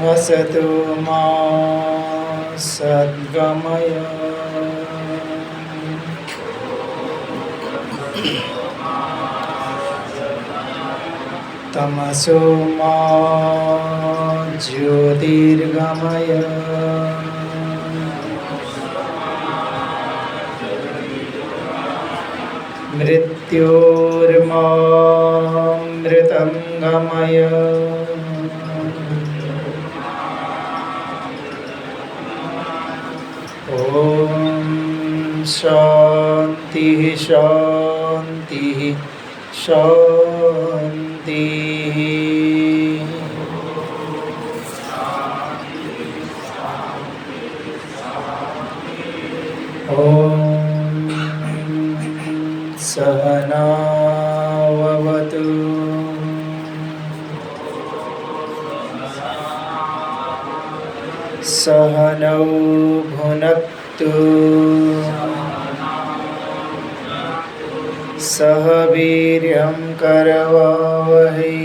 वसतु मा सद्गमय तमसो मा ज्योतिर्गमय मृत्योर्मामृतं गमय ॐ शान्तिः शान्तिः शान्तिः। ॐ सहना भवतु सहनौ भुनक्तु सह वीर्यं करवावहै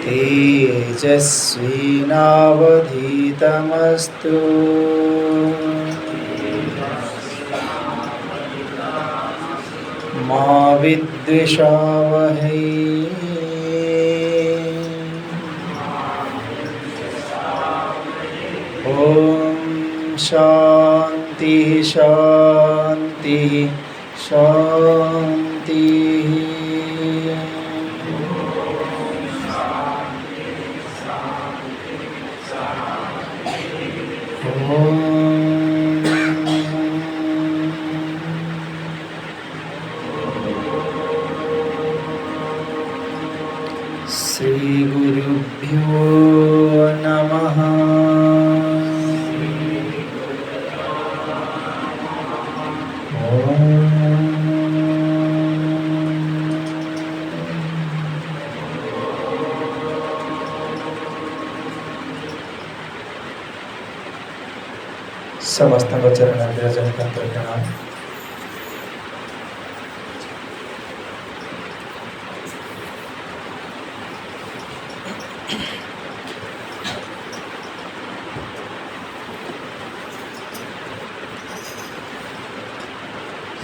तेजस्विनावधीतमस्तु मा विद्विषावहै। ॐ शान्तिः शान्तिः शान्तिः। श्री गुरुभ्यो नमः। समस्त चरण विरजन प्रणाम।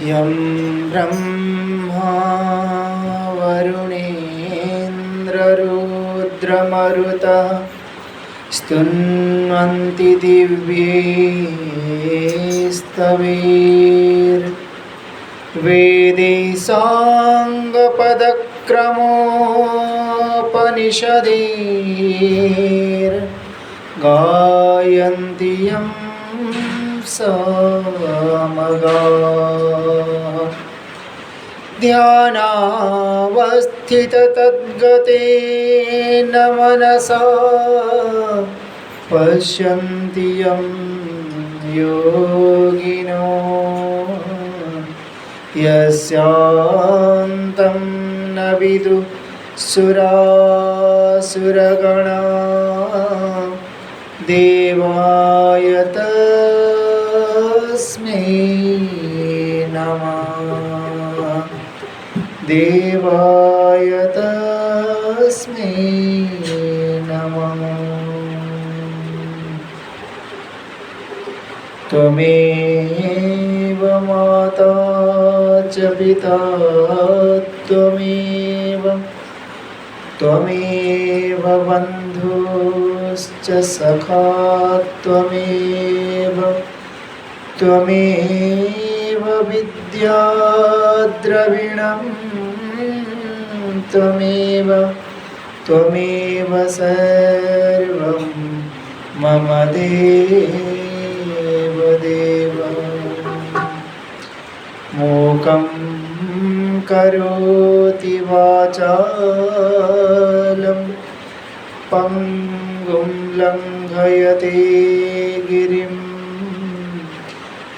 यं ब्रह्मा वरुणेन्द्ररुद्रमरुतः स्तुन्वन्ति दिव्यैस्तवैर्वेदैः साङ्गपदक्रमोपनिषदैर्गायन्ति यं सामगाः। ध्यानावस्थिततद्गतेन मनसा पश्यन्ति यं योगिनो यस्यान्तं न विदुः सुरासुरगणाः। देवाय तस्मै नमः। देवाय तस्मै नमः। त्वमेव माता च पिता त्वमेव बन्धुश्च सखा त्वमेव विद्या द्रविणं त्वमेव सर्वं मम देव। मूकं करोति वाचालं पङ्गुं उल्लङ्घयते गिरिं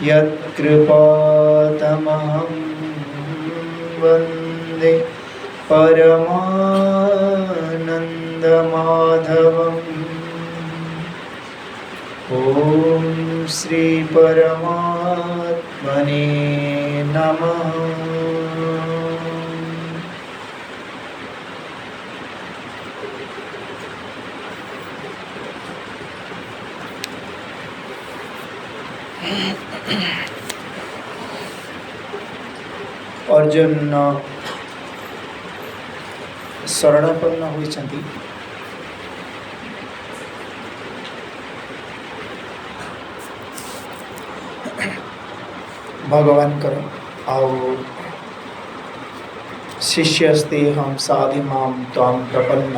यत्कृपातमहं वन्दे परमानन्दमाधवम्। ॐ श्री परमात्मने नमः। अर्जुन शरणापन्न होइछन्ति। भगवान कर आओ शिष्यस्ते हम साधि माम ताम प्रपन्न।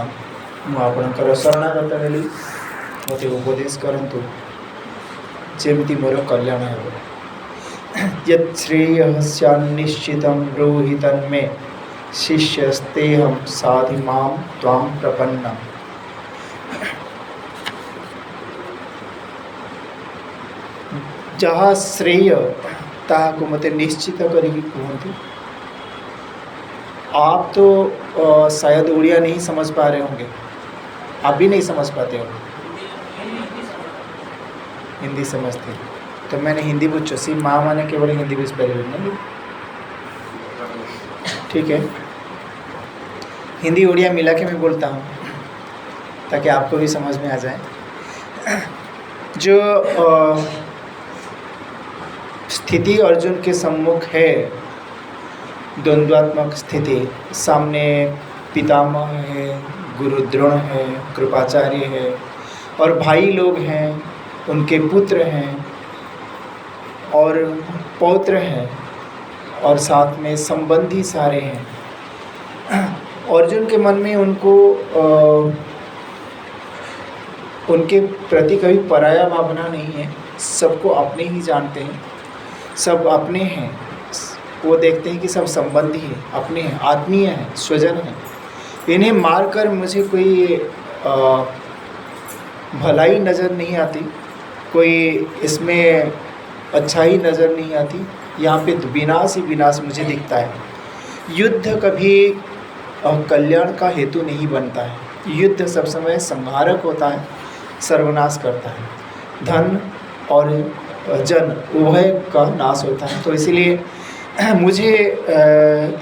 मु आपणकर शरणागत हेली, मते उपदेश करंतु जेमती मोर कल्याण हेबो। यत् श्रेयः स्यान्निश्चितं ब्रूहि तन्मे, शिष्यस्ते हम साधि माम ताम प्रपन्न। जहाँ श्रेय ताको मते निश्चित करिकी कहतु। आप तो शायद उड़िया नहीं समझ पा रहे होंगे, आप भी नहीं समझ पाते हो। हिंदी समझते तो मैंने हिंदी बुझो सी माँ माने केवल हिंदी बुझ पारे नहीं, ठीक है। हिंदी उड़िया मिला के मैं बोलता हूँ ताकि आपको भी समझ में आ जाए। जो स्थिति अर्जुन के सम्मुख है, द्वंद्वात्मक स्थिति, सामने पितामह है, गुरु द्रोण है, कृपाचार्य है और भाई लोग हैं, उनके पुत्र हैं और पौत्र हैं और साथ में संबंधी सारे हैं। अर्जुन के मन में उनके प्रति कभी पराया भावना नहीं है। सबको अपने ही जानते हैं, सब अपने हैं। वो देखते हैं कि सब संबंधी हैं, अपने हैं, आत्मीय हैं, स्वजन हैं। इन्हें मारकर मुझे कोई भलाई नज़र नहीं आती, कोई इसमें अच्छाई नज़र नहीं आती। यहाँ पे विनाश ही विनाश मुझे दिखता है। युद्ध कभी कल्याण का हेतु नहीं बनता है। युद्ध सब समय संहारक होता है, सर्वनाश करता है। धन और जन उभय का नाश होता है। तो इसीलिए मुझे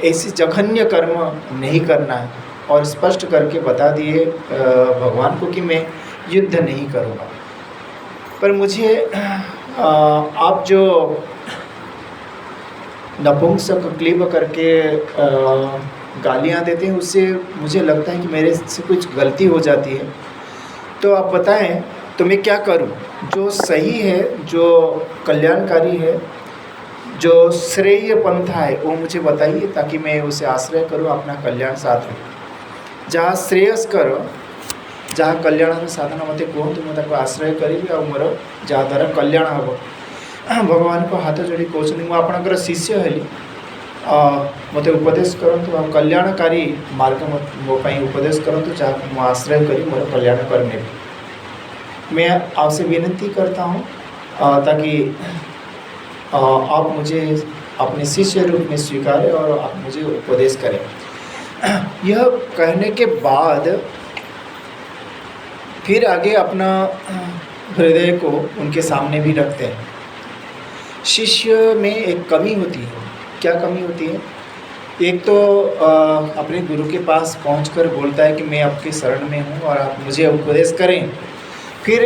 ऐसी जघन्य कर्म नहीं करना है और स्पष्ट करके बता दिए भगवान को कि मैं युद्ध नहीं करूँगा। पर मुझे आप जो नपुंसक क्लीब करके गालियाँ देते हैं, उससे मुझे लगता है कि मेरे से कुछ गलती हो जाती है। तो आप बताएं तो मैं क्या करूं? जो सही है, जो कल्याणकारी है, जो श्रेय पंथा है, वो मुझे बताइए ताकि मैं उसे आश्रय करूं, अपना कल्याण साधन। जहाँ श्रेयस्कर, जहाँ कल्याण साधन मत कहतु, मुझे आश्रय करी और मोर जहाँ द्वारा कल्याण हम। भगवान को हाथ जोड़ी कहते मुझे आपणकर शिष्य हेली, मत उपदेश करंतु और कल्याणकारी मार्ग मोपाई उपदेश करंतु, जहाँ मु आश्रय करी मोर कल्याण करने। मैं आपसे विनती करता हूँ ताकि आप मुझे अपने शिष्य रूप में स्वीकारें और आप मुझे उपदेश करें। यह कहने के बाद फिर आगे अपना हृदय को उनके सामने भी रखते हैं। शिष्य में एक कमी होती है। क्या कमी होती है? एक तो अपने गुरु के पास पहुंचकर बोलता है कि मैं आपके शरण में हूँ और आप मुझे उपदेश करें। फिर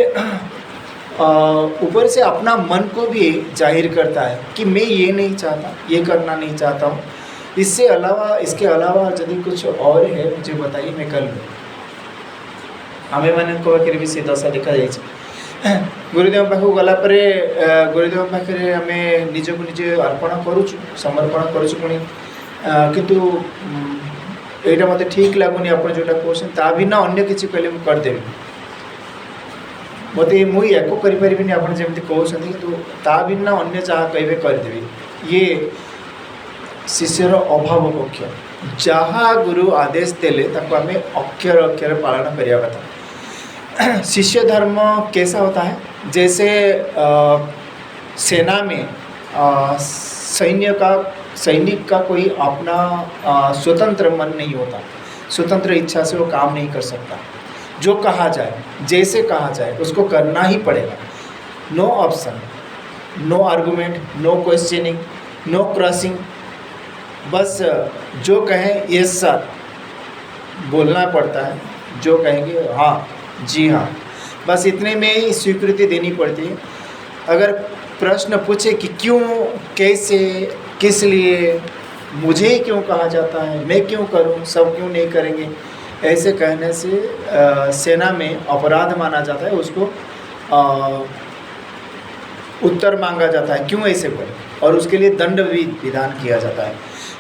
ऊपर से अपना मन को भी जाहिर करता है कि मैं ये नहीं चाहता, ये करना नहीं चाहता हूँ। इसके अलावा यदि कुछ और है मुझे बताइए, मैं कर लूँ। आमे मैंने पाखे भी से दशा देखा जाए। गुरुदेव पाखक गलापर गुरुदेव पाखे आम निजक निजे अर्पण करुचु, समर्पण करुचु। पुणी किंतु यहाँ मत ठीक लगुनि आप जोटा कहते ता बिना अन्य किसी कहले मुझे करदेवी। मत मुझे या करें आप जमी कहते कि ता बिना अन्य जहाँ कहे करदेवी। ये शिष्यर अभाव पक्ष। जहाँ गुरु आदेश देले ताको आम अक्षर अक्षर पालन करिया कथा। शिष्य धर्म कैसा होता है? जैसे सेना में सैनिक का कोई अपना स्वतंत्र मन नहीं होता, स्वतंत्र इच्छा से वो काम नहीं कर सकता। जो कहा जाए, जैसे कहा जाए उसको करना ही पड़ेगा। No option, no argument, no questioning, no crossing. बस जो कहें यस सर बोलना पड़ता है, जो कहेंगे हाँ जी हाँ, बस इतने में ही स्वीकृति देनी पड़ती है। अगर प्रश्न पूछे कि क्यों, कैसे, किस लिए, मुझे ही क्यों कहा जाता है, मैं क्यों करूं, सब क्यों नहीं करेंगे, ऐसे कहने से सेना में अपराध माना जाता है। उसको उत्तर मांगा जाता है, क्यों ऐसे बोले, और उसके लिए दंड भी विधान किया जाता है।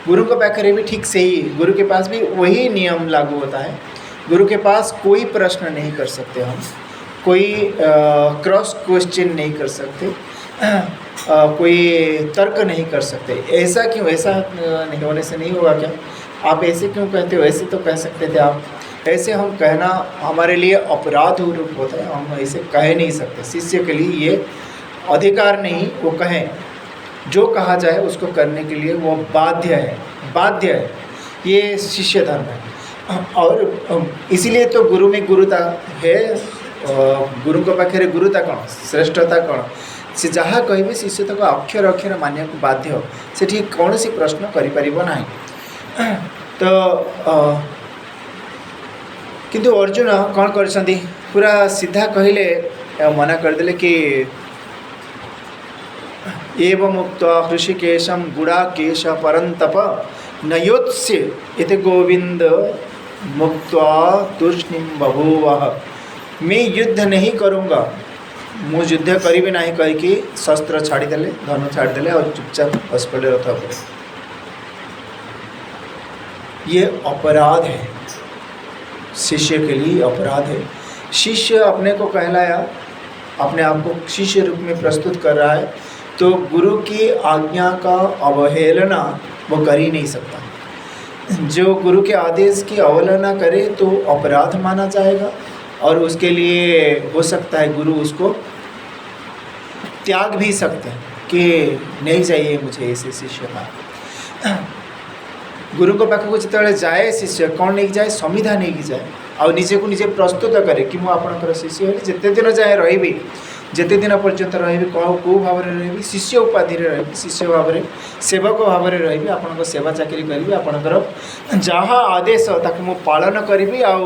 गुरु का पैखरे भी ठीक से ही, गुरु के पास भी वही नियम लागू होता है। गुरु के पास कोई प्रश्न नहीं कर सकते हम, कोई क्रॉस क्वेश्चन नहीं कर सकते, कोई तर्क नहीं कर सकते। ऐसा क्यों, ऐसा नहीं होने से नहीं होगा क्या, आप ऐसे क्यों कहते हो, ऐसे तो कह सकते थे आप। ऐसे हम कहना हमारे लिए अपराध रूप होता है, हम ऐसे कह नहीं सकते। शिष्य के लिए ये अधिकार नहीं, वो कहें, जो कहा जाए उसको करने के लिए वो बाध्य है। ये शिष्य धर्म है। और इसीलिए तो गुरु में गुरुता है। गुरु के पाखे गुरुता कौन, श्रेष्ठता कौन, से जहाँ कहे शिष्य तक अक्षर अक्षर मानिया को बाध्य, से कौन सी प्रश्न करिपारिबो नाही। तो किंतु अर्जुन कौन कर पूरा सीधा कहले, मना करदेले कि एवं मुक्त हृषिकेशम गुड़ाकेश परंतप नयोत्स्य इति गोविंद मुक्त्वा तूष्णीम बभूवः। मैं युद्ध नहीं करूँगा, मुझ युद्ध करी भी नहीं कह कि शस्त्र छाड़ीदेले, धनु छाड़ीदेले और चुपचाप बस पड़े रथ पर। ये अपराध है, शिष्य के लिए अपराध है। शिष्य अपने को कहलाया, अपने आप को शिष्य रूप में प्रस्तुत कर रहा है, तो गुरु की आज्ञा का अवहेलना वो कर ही नहीं सकता। जो गुरु के आदेश की अवहेलना करे तो अपराध माना जाएगा, और उसके लिए हो सकता है गुरु उसको त्याग भी सकते हैं कि नहीं चाहिए मुझे ऐसे शिष्य का। गुरु को पाखक जिते जाए शिष्य, कौन नहीं जाए, संविधा नहीं जाए, और निजे को निजे प्रस्तुत करे कि मुझे आपणकर शिष्य है, जिते दिन जाए रही, जिते दिन पर्यंत रही, कौ भाव रही, शिष्य उपाधि रही, शिष्य भाव में सेवक भाव में रही, आपण सेवा चाकरी करी, आपणकर जहाँ आदेश ताकि मु पालन करी, आ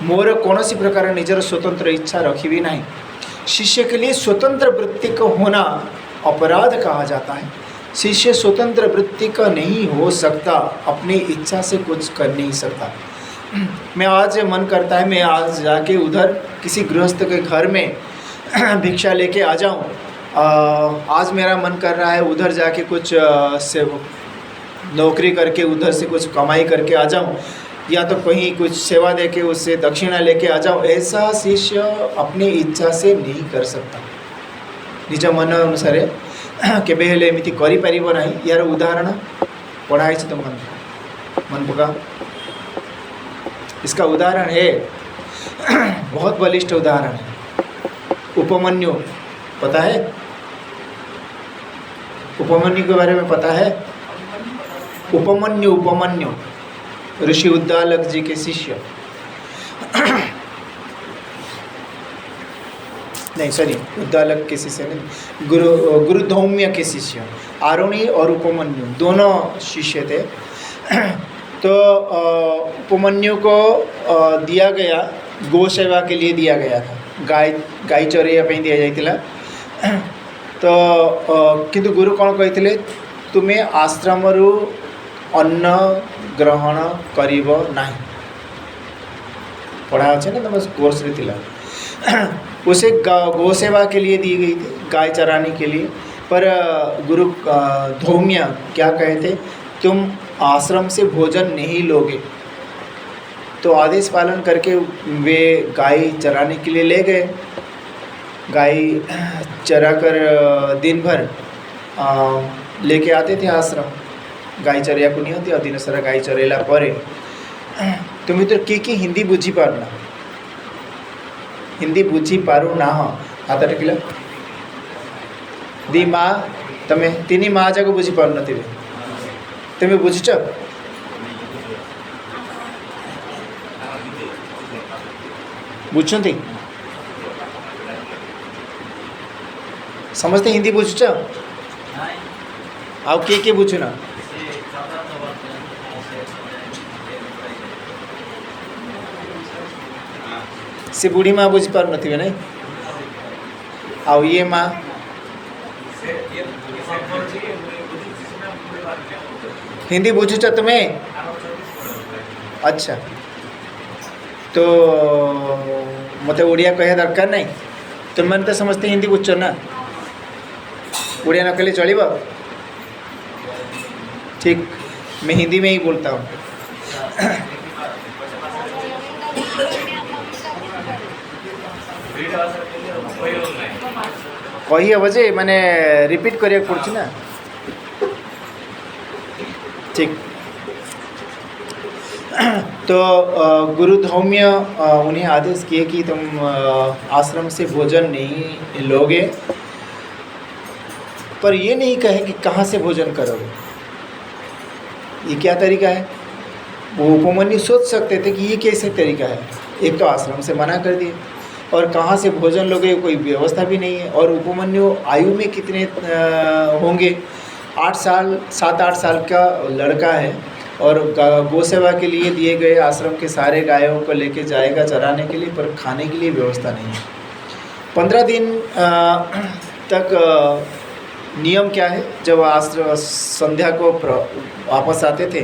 मोर कौन सी प्रकार निजर स्वतंत्र इच्छा रखी भी नहीं। शिष्य के लिए स्वतंत्र वृत्ति का होना अपराध कहा जाता है। शिष्य स्वतंत्र वृत्ति का नहीं हो सकता, अपनी इच्छा से कुछ कर नहीं सकता। मैं आज मन करता है मैं आज जाके उधर किसी गृहस्थ के घर में भिक्षा लेके आ जाऊं। आज मेरा मन कर रहा है उधर जाके कुछ से नौकरी करके उधर से कुछ कमाई करके आ जाऊं, या तो कहीं कुछ सेवा देके उससे दक्षिणा लेके आ जाऊं। ऐसा शिष्य अपनी इच्छा से नहीं कर सकता, निज मन अनुसार केबे हेले एमिति करि परिबो नाही। यार उदाहरण पढ़ाई तो मन पका, इसका उदाहरण है बहुत बलिष्ठ उदाहरण है, उपमन्यु। पता है उपमन्यु के बारे में पता है? उपमन्यु ऋषि उद्दालक जी के शिष्य नहीं सॉरी, उद्दालक के शिष्य नहीं, गुरु धौम्य के शिष्य आरुणी और उपमन्यु दोनों शिष्य थे। तो उपमन्यु को दिया गया गौ सेवा के लिए दिया गया था, गाय चरेया पे दिया जाइतिला। तो किंतु गुरु कौन कहते तुम्हें आश्रम रु अन्न ग्रहण करिब नाही। पढ़ा अच्छे ना तुम कोर्स रे थिला। उसे गौ सेवा के लिए दी गई थी, गाय चराने के लिए। पर गुरु धौम्य क्या कहे थे, तुम आश्रम से भोजन नहीं लोगे। तो आदेश पालन करके वे गाय चराने के लिए ले गए। गाय चरा कर दिन भर लेके आते थे आश्रम। गाय चरिया को नहीं होती और दिन सारा गाय चरेला पर तुम तो कि हिंदी बुझी पारना हिंदी बुझी पारू ना हाथ टेकिल दी माँ तमें तीन माँ जाक बुझी पार न तुम्हें बुझीच बुझुंती समस्ते हिंदी बुझुच आउ किए बुझुन से बुढ़ी माँ बुझी पार न नहीं आउ ये माँ हिंदी बुझुच तुम्हें अच्छा तो मत ओडिया कह दरकार नहीं तुम मैंने तो समझते हिंदी बुझ ना ओडिया न कहले चलिब ठीक मैं हिंदी में ही बोलता हूँ कही हम जे माने रिपीट करिया पड़छ ना ठीक तो गुरु धौम्य उन्हें आदेश किए कि तुम आश्रम से भोजन नहीं लोगे पर ये नहीं कहे कि कहाँ से भोजन करोगे। ये क्या तरीका है? वो उपमन्यु सोच सकते थे कि ये कैसे तरीका है। एक तो आश्रम से मना कर दिए और कहाँ से भोजन लोगे, कोई व्यवस्था भी नहीं है। और उपमन्यु आयु में कितने होंगे? 8 साल 7-8 साल का लड़का है और गौ सेवा के लिए दिए गए आश्रम के सारे गायों को लेके जाएगा चराने के लिए, पर खाने के लिए व्यवस्था नहीं है। 15 दिन तक नियम क्या है, जब आश्रम संध्या को वापस आते थे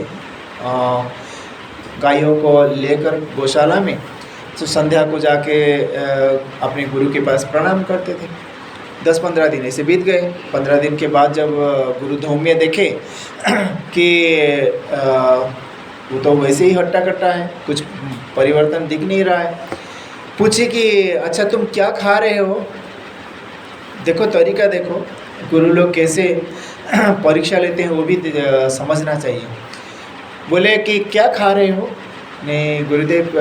गायों को लेकर गौशाला में, तो संध्या को जाके अपने गुरु के पास प्रणाम करते थे। 10-15 दिन ऐसे बीत गए। 15 दिन के बाद जब गुरु धौम्य देखे कि वो तो वैसे ही हट्टा कट्टा है, कुछ परिवर्तन दिख नहीं रहा है, पूछे कि अच्छा तुम क्या खा रहे हो? देखो तरीका देखो, गुरु लोग कैसे परीक्षा लेते हैं वो भी समझना चाहिए। बोले कि क्या खा रहे हो? ने गुरुदेव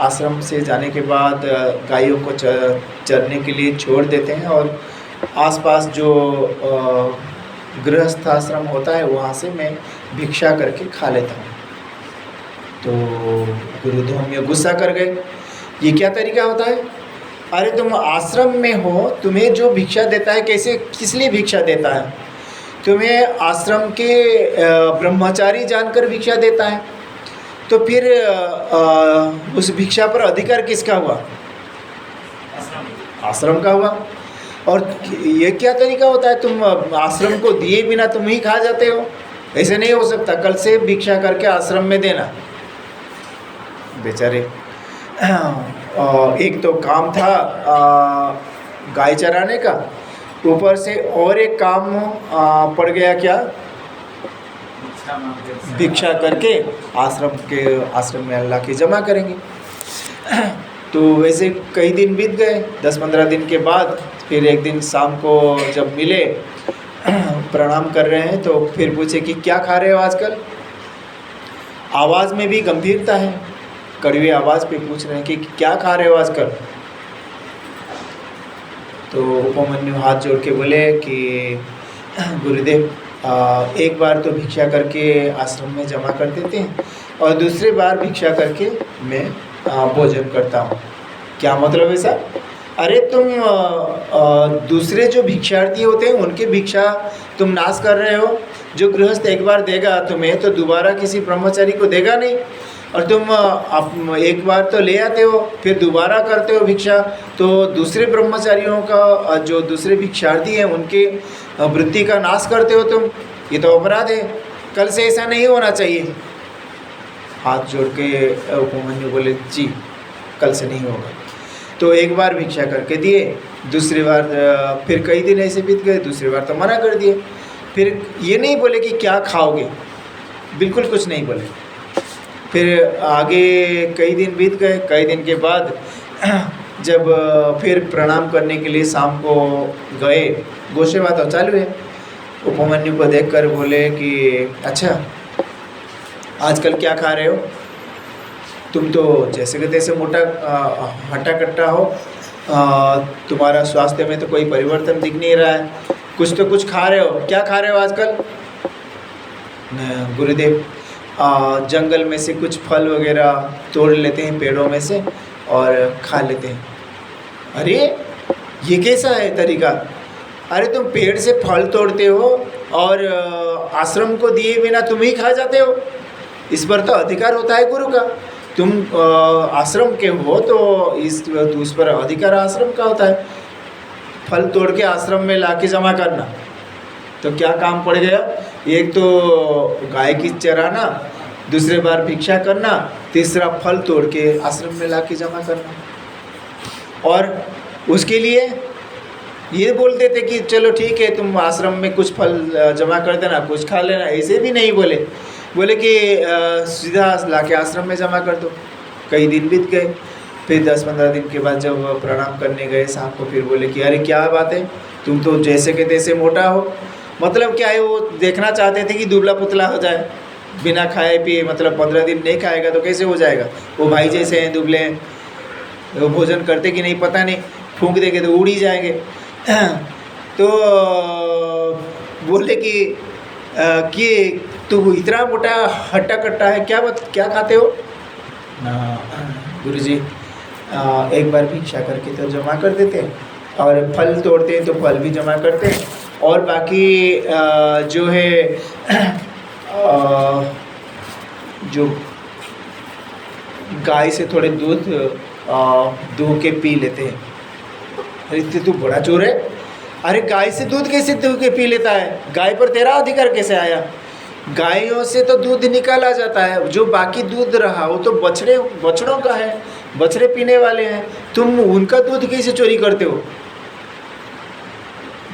आश्रम से जाने के बाद गायों को चरने के लिए छोड़ देते हैं और आसपास जो गृहस्थ आश्रम होता है वहाँ से मैं भिक्षा करके खा लेता हूँ। तो गुरु धौम्य गुस्सा कर गए, ये क्या तरीका होता है? अरे तुम आश्रम में हो, तुम्हें जो भिक्षा देता है कैसे, किस लिए भिक्षा देता है? तुम्हें आश्रम के ब्रह्मचारी जानकर भिक्षा देता है, तो फिर उस भिक्षा पर अधिकार किसका हुआ? आश्रम का हुआ। और ये क्या तरीका होता है? तुम आश्रम को दिए बिना तुम ही खा जाते हो, ऐसे नहीं हो सकता। कल से भिक्षा करके आश्रम में देना। बेचारे एक तो काम था गाय चराने का, ऊपर से और एक काम पड़ गया, क्या? भिक्षा करके आश्रम में अल्लाह की जमा करेंगे। तो वैसे कई दिन बीत गए। 10-15 दिन के बाद फिर एक दिन शाम को जब मिले, प्रणाम कर रहे हैं, तो फिर पूछे कि क्या खा रहे हो आजकल? आवाज़ में भी गंभीरता है, कड़वी आवाज़ पे पूछ रहे हैं कि क्या खा रहे हो आजकल? तो उपमन्यु हाथ जोड़ के बोले कि गुरुदेव एक बार तो भिक्षा करके आश्रम में जमा कर देते हैं और दूसरी बार भिक्षा करके मैं भोजन करता हूँ। क्या मतलब है सर? अरे तुम दूसरे जो भिक्षार्थी होते हैं उनके भिक्षा तुम नाश कर रहे हो। जो गृहस्थ एक बार देगा तुम्हें तो दोबारा किसी ब्रह्मचारी को देगा नहीं, और तुम एक बार तो ले आते हो फिर दोबारा करते हो भिक्षा, तो दूसरे ब्रह्मचारियों का जो दूसरे भिक्षार्थी हैं उनके वृत्ति का नाश करते हो तुम। ये तो अपराध है, कल से ऐसा नहीं होना चाहिए। हाथ जोड़ के उपमन्यु बोले जी कल से नहीं होगा। तो एक बार भिक्षा करके दिए, दूसरी बार फिर कई दिन ऐसे बीत गए, दूसरी बार तो मना कर दिए। फिर ये नहीं बोले कि क्या खाओगे, बिल्कुल कुछ नहीं बोले। फिर आगे कई दिन बीत गए। कई दिन के बाद जब फिर प्रणाम करने के लिए शाम को गए, गोसेवा तो चालू है। उपमन्यु को देखकर बोले कि अच्छा आजकल क्या खा रहे हो? तुम तो जैसे के तैसे मोटा हट्टा कट्टा हो, तुम्हारा स्वास्थ्य में तो कोई परिवर्तन दिख नहीं रहा है, कुछ तो कुछ खा रहे हो, क्या खा रहे हो आजकल? गुरुदेव जंगल में से कुछ फल वगैरह तोड़ लेते हैं पेड़ों में से और खा लेते हैं। अरे ये कैसा है तरीका? अरे तुम पेड़ से फल तोड़ते हो और आश्रम को दिए बिना तुम ही खा जाते हो, इस पर तो अधिकार होता है गुरु का। तुम आश्रम के हो तो उस पर अधिकार आश्रम का होता है। फल तोड़ के आश्रम में लाके जमा करना, तो क्या काम पड़ गया? एक तो गाय की चराना, दूसरे बार भिक्षा करना, तीसरा फल तोड़ के आश्रम में लाके जमा करना। और उसके लिए ये बोलते थे कि चलो ठीक है, तुम आश्रम में कुछ फल जमा कर देना, कुछ खा लेना, ऐसे भी नहीं बोले। बोले कि सीधा लाके आश्रम में जमा कर दो। कई दिन बीत गए, फिर 10-15 दिन के बाद जब प्रणाम करने गए साहब को, फिर बोले कि अरे क्या बात है, तुम तो जैसे के तैसे मोटा हो। मतलब क्या है, वो देखना चाहते थे कि दुबला पुतला हो जाए, बिना खाए पिए, मतलब 15 दिन नहीं खाएगा तो कैसे हो जाएगा। वो भाई जैसे हैं, दुबले हैं, वो भोजन करते कि नहीं पता नहीं, फूंक देंगे तो उड़ ही जाएंगे। तो बोले कि तू इतना मोटा हट्टा कट्टा है, क्या खाते हो? गुरुजी एक बार भिक्षा करके तो जमा कर देते हैं, और फल तोड़ते हैं तो फल भी जमा करते हैं, और बाकी जो है जो गाय से थोड़े दूध दूह के पी लेते हैं। अरे तू बड़ा चोर है, अरे गाय से दूध कैसे दूह के पी लेता है? गाय पर तेरा अधिकार कैसे आया? गायों से तो दूध निकाला जाता है, जो बाकी दूध रहा वो तो बछड़ों का है, बछड़े पीने वाले हैं, तुम उनका दूध कैसे चोरी करते हो?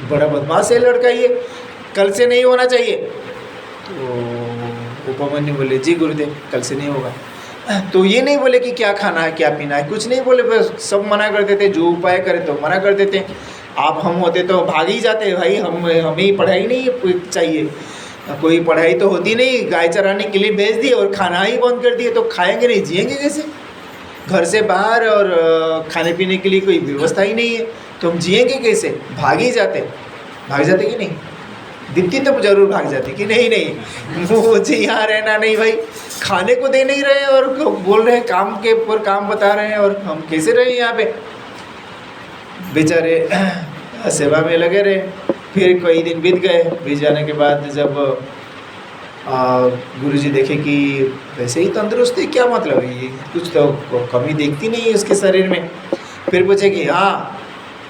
बड़ा बदमाश है लड़का ये, कल से नहीं होना चाहिए। तो उपमन्यु बोले जी गुरुदेव कल से नहीं होगा। तो ये नहीं बोले कि क्या खाना है क्या पीना है, कुछ नहीं बोले, बस सब मना कर देते, जो उपाय करे तो मना कर देते। आप हम होते तो भाग ही जाते, भाई हमें पढ़ाई नहीं चाहिए, कोई पढ़ाई तो होती नहीं, गाय चराने के लिए भेज दिए और खाना ही बंद कर दिए, तो खाएंगे नहीं, जिएंगे कैसे? घर से बाहर और खाने पीने के लिए कोई व्यवस्था ही नहीं है, तो हम जिएंगे कैसे? भाग ही जाते कि नहीं? दीप्ति तो जरूर भाग जाती कि नहीं मुझे यहाँ रहना नहीं भाई, खाने को दे नहीं रहे और बोल रहे हैं काम के ऊपर काम बता रहे हैं, और हम कैसे रहे यहाँ पे? बेचारे सेवा में लगे रहे। फिर कई दिन बीत गए, बीत जाने के बाद जब गुरुजी देखे कि वैसे ही तंदुरुस्त है, क्या मतलब है, ये कुछ तो कमी दिखती नहीं है उसके शरीर में। फिर पूछे कि हाँ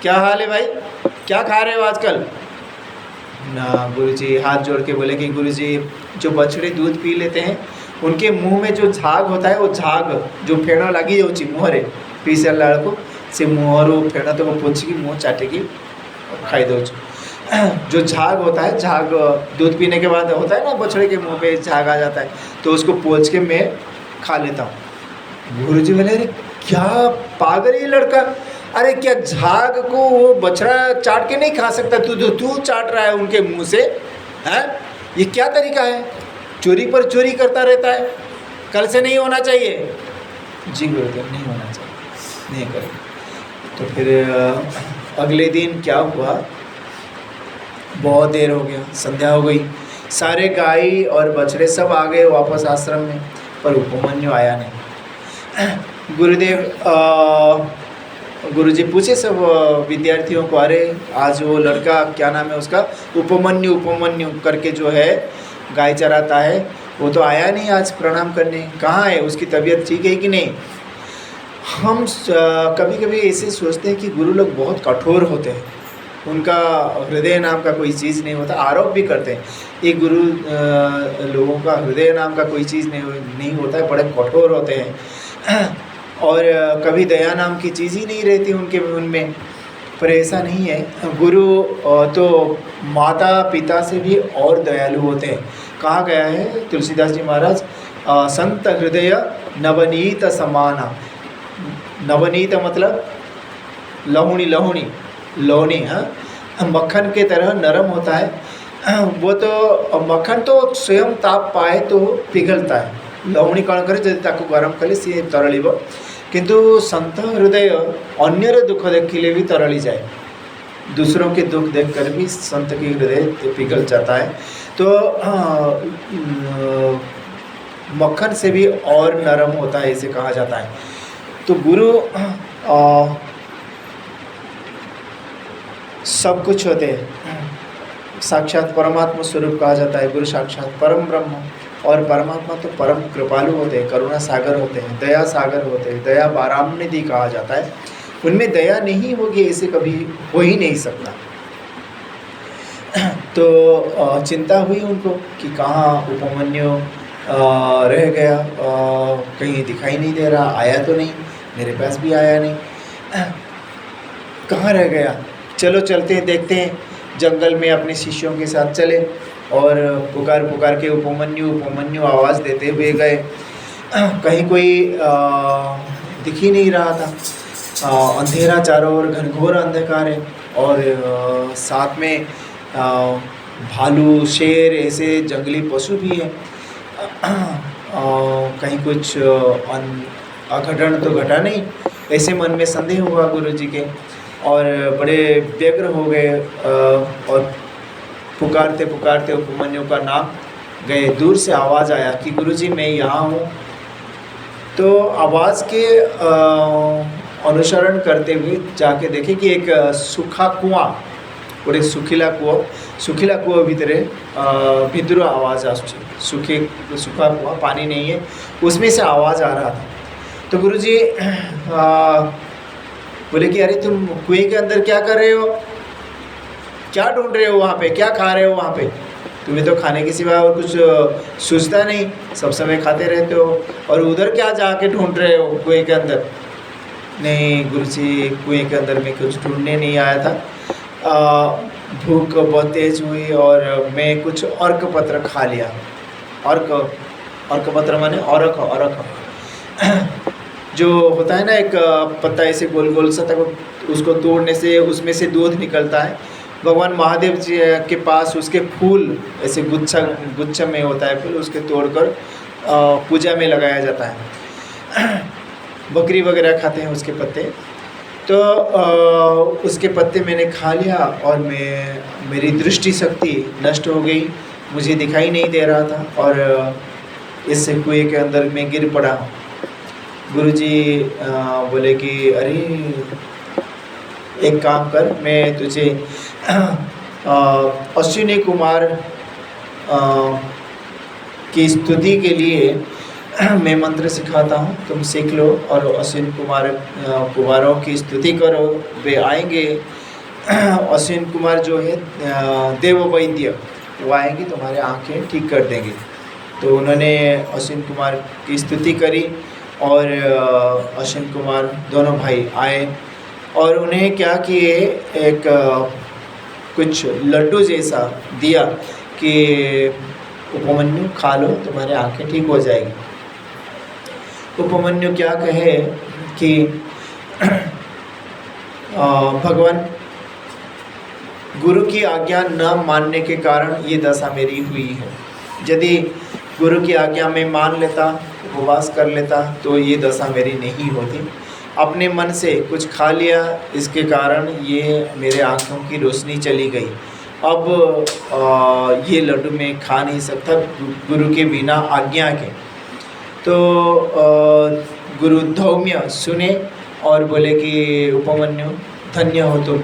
क्या हाल है भाई, क्या खा रहे हो आजकल? ना गुरुजी हाथ जोड़ के बोले कि गुरुजी जो बछड़े दूध पी लेते हैं उनके मुंह में जो झाग होता है, वो झाग जो फेणो लगी जाऊँगी मुँहरे पीसे लाड़को से मुँहरो फेणो तो वो पोछी मुँह चाटेगी खाई दो। जो झाग होता है, झाग दूध पीने के बाद होता है ना, बछड़े के मुंह पे झाग आ जाता है, तो उसको पोंछ के मैं खा लेता हूँ। गुरुजी बोले अरे क्या पागल ये लड़का, अरे क्या झाग को वो बछड़ा चाट के नहीं खा सकता? तू चाट रहा है उनके मुंह से, हैं? ये क्या तरीका है? चोरी पर चोरी करता रहता है, कल से नहीं होना चाहिए। जी गुरुदेव नहीं होना चाहिए, नहीं करेंगे। तो फिर अगले दिन क्या हुआ, बहुत देर हो गया, संध्या हो गई, सारे गाय और बछड़े सब आ गए वापस आश्रम में, पर उपमन्यु आया नहीं। गुरुजी पूछे सब विद्यार्थियों को, अरे आज वो लड़का क्या नाम है उसका, उपमन्यु करके जो है गाय चराता है, वो तो आया नहीं आज प्रणाम करने, कहाँ है? उसकी तबीयत ठीक है कि नहीं? हम कभी कभी ऐसे सोचते हैं कि गुरु लोग बहुत कठोर होते हैं, उनका हृदय नाम का कोई चीज़ नहीं होता। आरोप भी करते हैं ये गुरु लोगों का हृदय नाम का कोई चीज़ नहीं होता है, बड़े कठोर होते हैं, और कभी दया नाम की चीज़ ही नहीं रहती उनके उनमें। पर ऐसा नहीं है, गुरु तो माता पिता से भी और दयालु होते हैं। कहा गया है तुलसीदास जी महाराज, संत हृदय नवनीत समाना। नवनीत मतलब लहुनी, हाँ, मक्खन के तरह नरम होता है। वो तो मक्खन तो स्वयं ताप पाए तो पिघलता है, लवणी कण करे जदि ताकू गरम कले सी तरलिब किंतु संत हृदय अन्यर दुख देखिले भी तरली जाए। दूसरों के दुख देखकर भी संत की हृदय पिघल जाता है। तो मक्खन से भी और नरम होता है इसे कहा जाता है। तो गुरु सब कुछ होते हैं। साक्षात परमात्मा स्वरूप कहा जाता है। गुरु साक्षात परम ब्रह्म, और परमात्मा तो परम कृपालु होते हैं, करुणा सागर होते हैं, दया सागर होते हैं, दया बारामनिधि कहा जाता है। उनमें दया नहीं होगी ऐसे कभी हो ही नहीं सकता। तो चिंता हुई उनको कि कहाँ उपमन्यु रह गया, कहीं दिखाई नहीं दे रहा, आया तो नहीं, मेरे पास भी आया नहीं, कहाँ रह गया। चलो चलते हैं, देखते हैं। जंगल में अपने शिष्यों के साथ चले और पुकार पुकार के उपमन्यु आवाज़ देते हुए गए। कहीं कोई दिख ही नहीं रहा था। अंधेरा चारों ओर, घनघोर अंधकार है, और साथ में भालू, शेर, ऐसे जंगली पशु भी हैं। कहीं कुछ अघटन तो घटा नहीं, ऐसे मन में संदेह हुआ गुरु जी के, और बड़े व्यग्र हो गए और पुकारते पुकारते उपमन्यु का नाम गए। दूर से आवाज़ आया कि गुरु जी मैं यहाँ हूँ। तो आवाज़ के अनुसरण करते हुए जाके देखे कि एक सूखा कुआं और एक सुखीला कुआं भीतर आवाज़ सूखा कुआं, पानी नहीं है, उसमें से आवाज़ आ रहा था। तो गुरु जी बोले कि अरे तुम कुएं के अंदर क्या कर रहे हो, क्या ढूंढ रहे हो वहाँ पे, क्या खा रहे हो वहाँ पे? तुम्हें तो खाने के सिवा और कुछ सूझता नहीं, सब समय खाते रहते हो, और उधर क्या जाके ढूंढ रहे हो कुएं के अंदर? नहीं गुरुजी, कुएं के अंदर मैं कुछ ढूंढने नहीं आया था। भूख बहुत तेज हुई और मैं कुछ अर्क पत्र खा लिया। अर्क पत्र माने औरख जो होता है ना, एक पत्ता ऐसे गोल गोल सा, तक उसको तोड़ने से उसमें से दूध निकलता है। भगवान महादेव जी के पास उसके फूल ऐसे गुच्छा में होता है फूल, उसके तोड़कर पूजा में लगाया जाता है। बकरी वगैरह खाते हैं उसके पत्ते। तो उसके पत्ते मैंने खा लिया और मेरी दृष्टि शक्ति नष्ट हो गई, मुझे दिखाई नहीं दे रहा था, और इससे कुएं के अंदर मैं गिर पड़ा। गुरुजी बोले कि अरे एक काम कर, मैं तुझे अश्विनी कुमार की स्तुति के लिए मैं मंत्र सिखाता हूँ, तुम सीख लो और अश्विन कुमारों की स्तुति करो, वे आएंगे। अश्विन कुमार जो है देव वैद्य, वो आएंगे, तुम्हारे आँखें ठीक कर देंगे। तो उन्होंने अश्विन कुमार की स्तुति करी और अश्विन कुमार दोनों भाई आए और उन्हें क्या किए, एक कुछ लड्डू जैसा दिया कि उपमन्यु खा लो, तुम्हारे आँखें ठीक हो जाएगी। उपमन्यु क्या कहे कि भगवान, गुरु की आज्ञा न मानने के कारण ये दशा मेरी हुई है। यदि गुरु की आज्ञा में मान लेता, उपवास कर लेता, तो ये दशा मेरी नहीं होती। अपने मन से कुछ खा लिया, इसके कारण ये मेरे आँखों की रोशनी चली गई। अब ये लड्डू मैं खा नहीं सकता गुरु के बिना आज्ञा के। तो गुरु धौम्य सुने और बोले कि उपमन्यु धन्य हो तुम,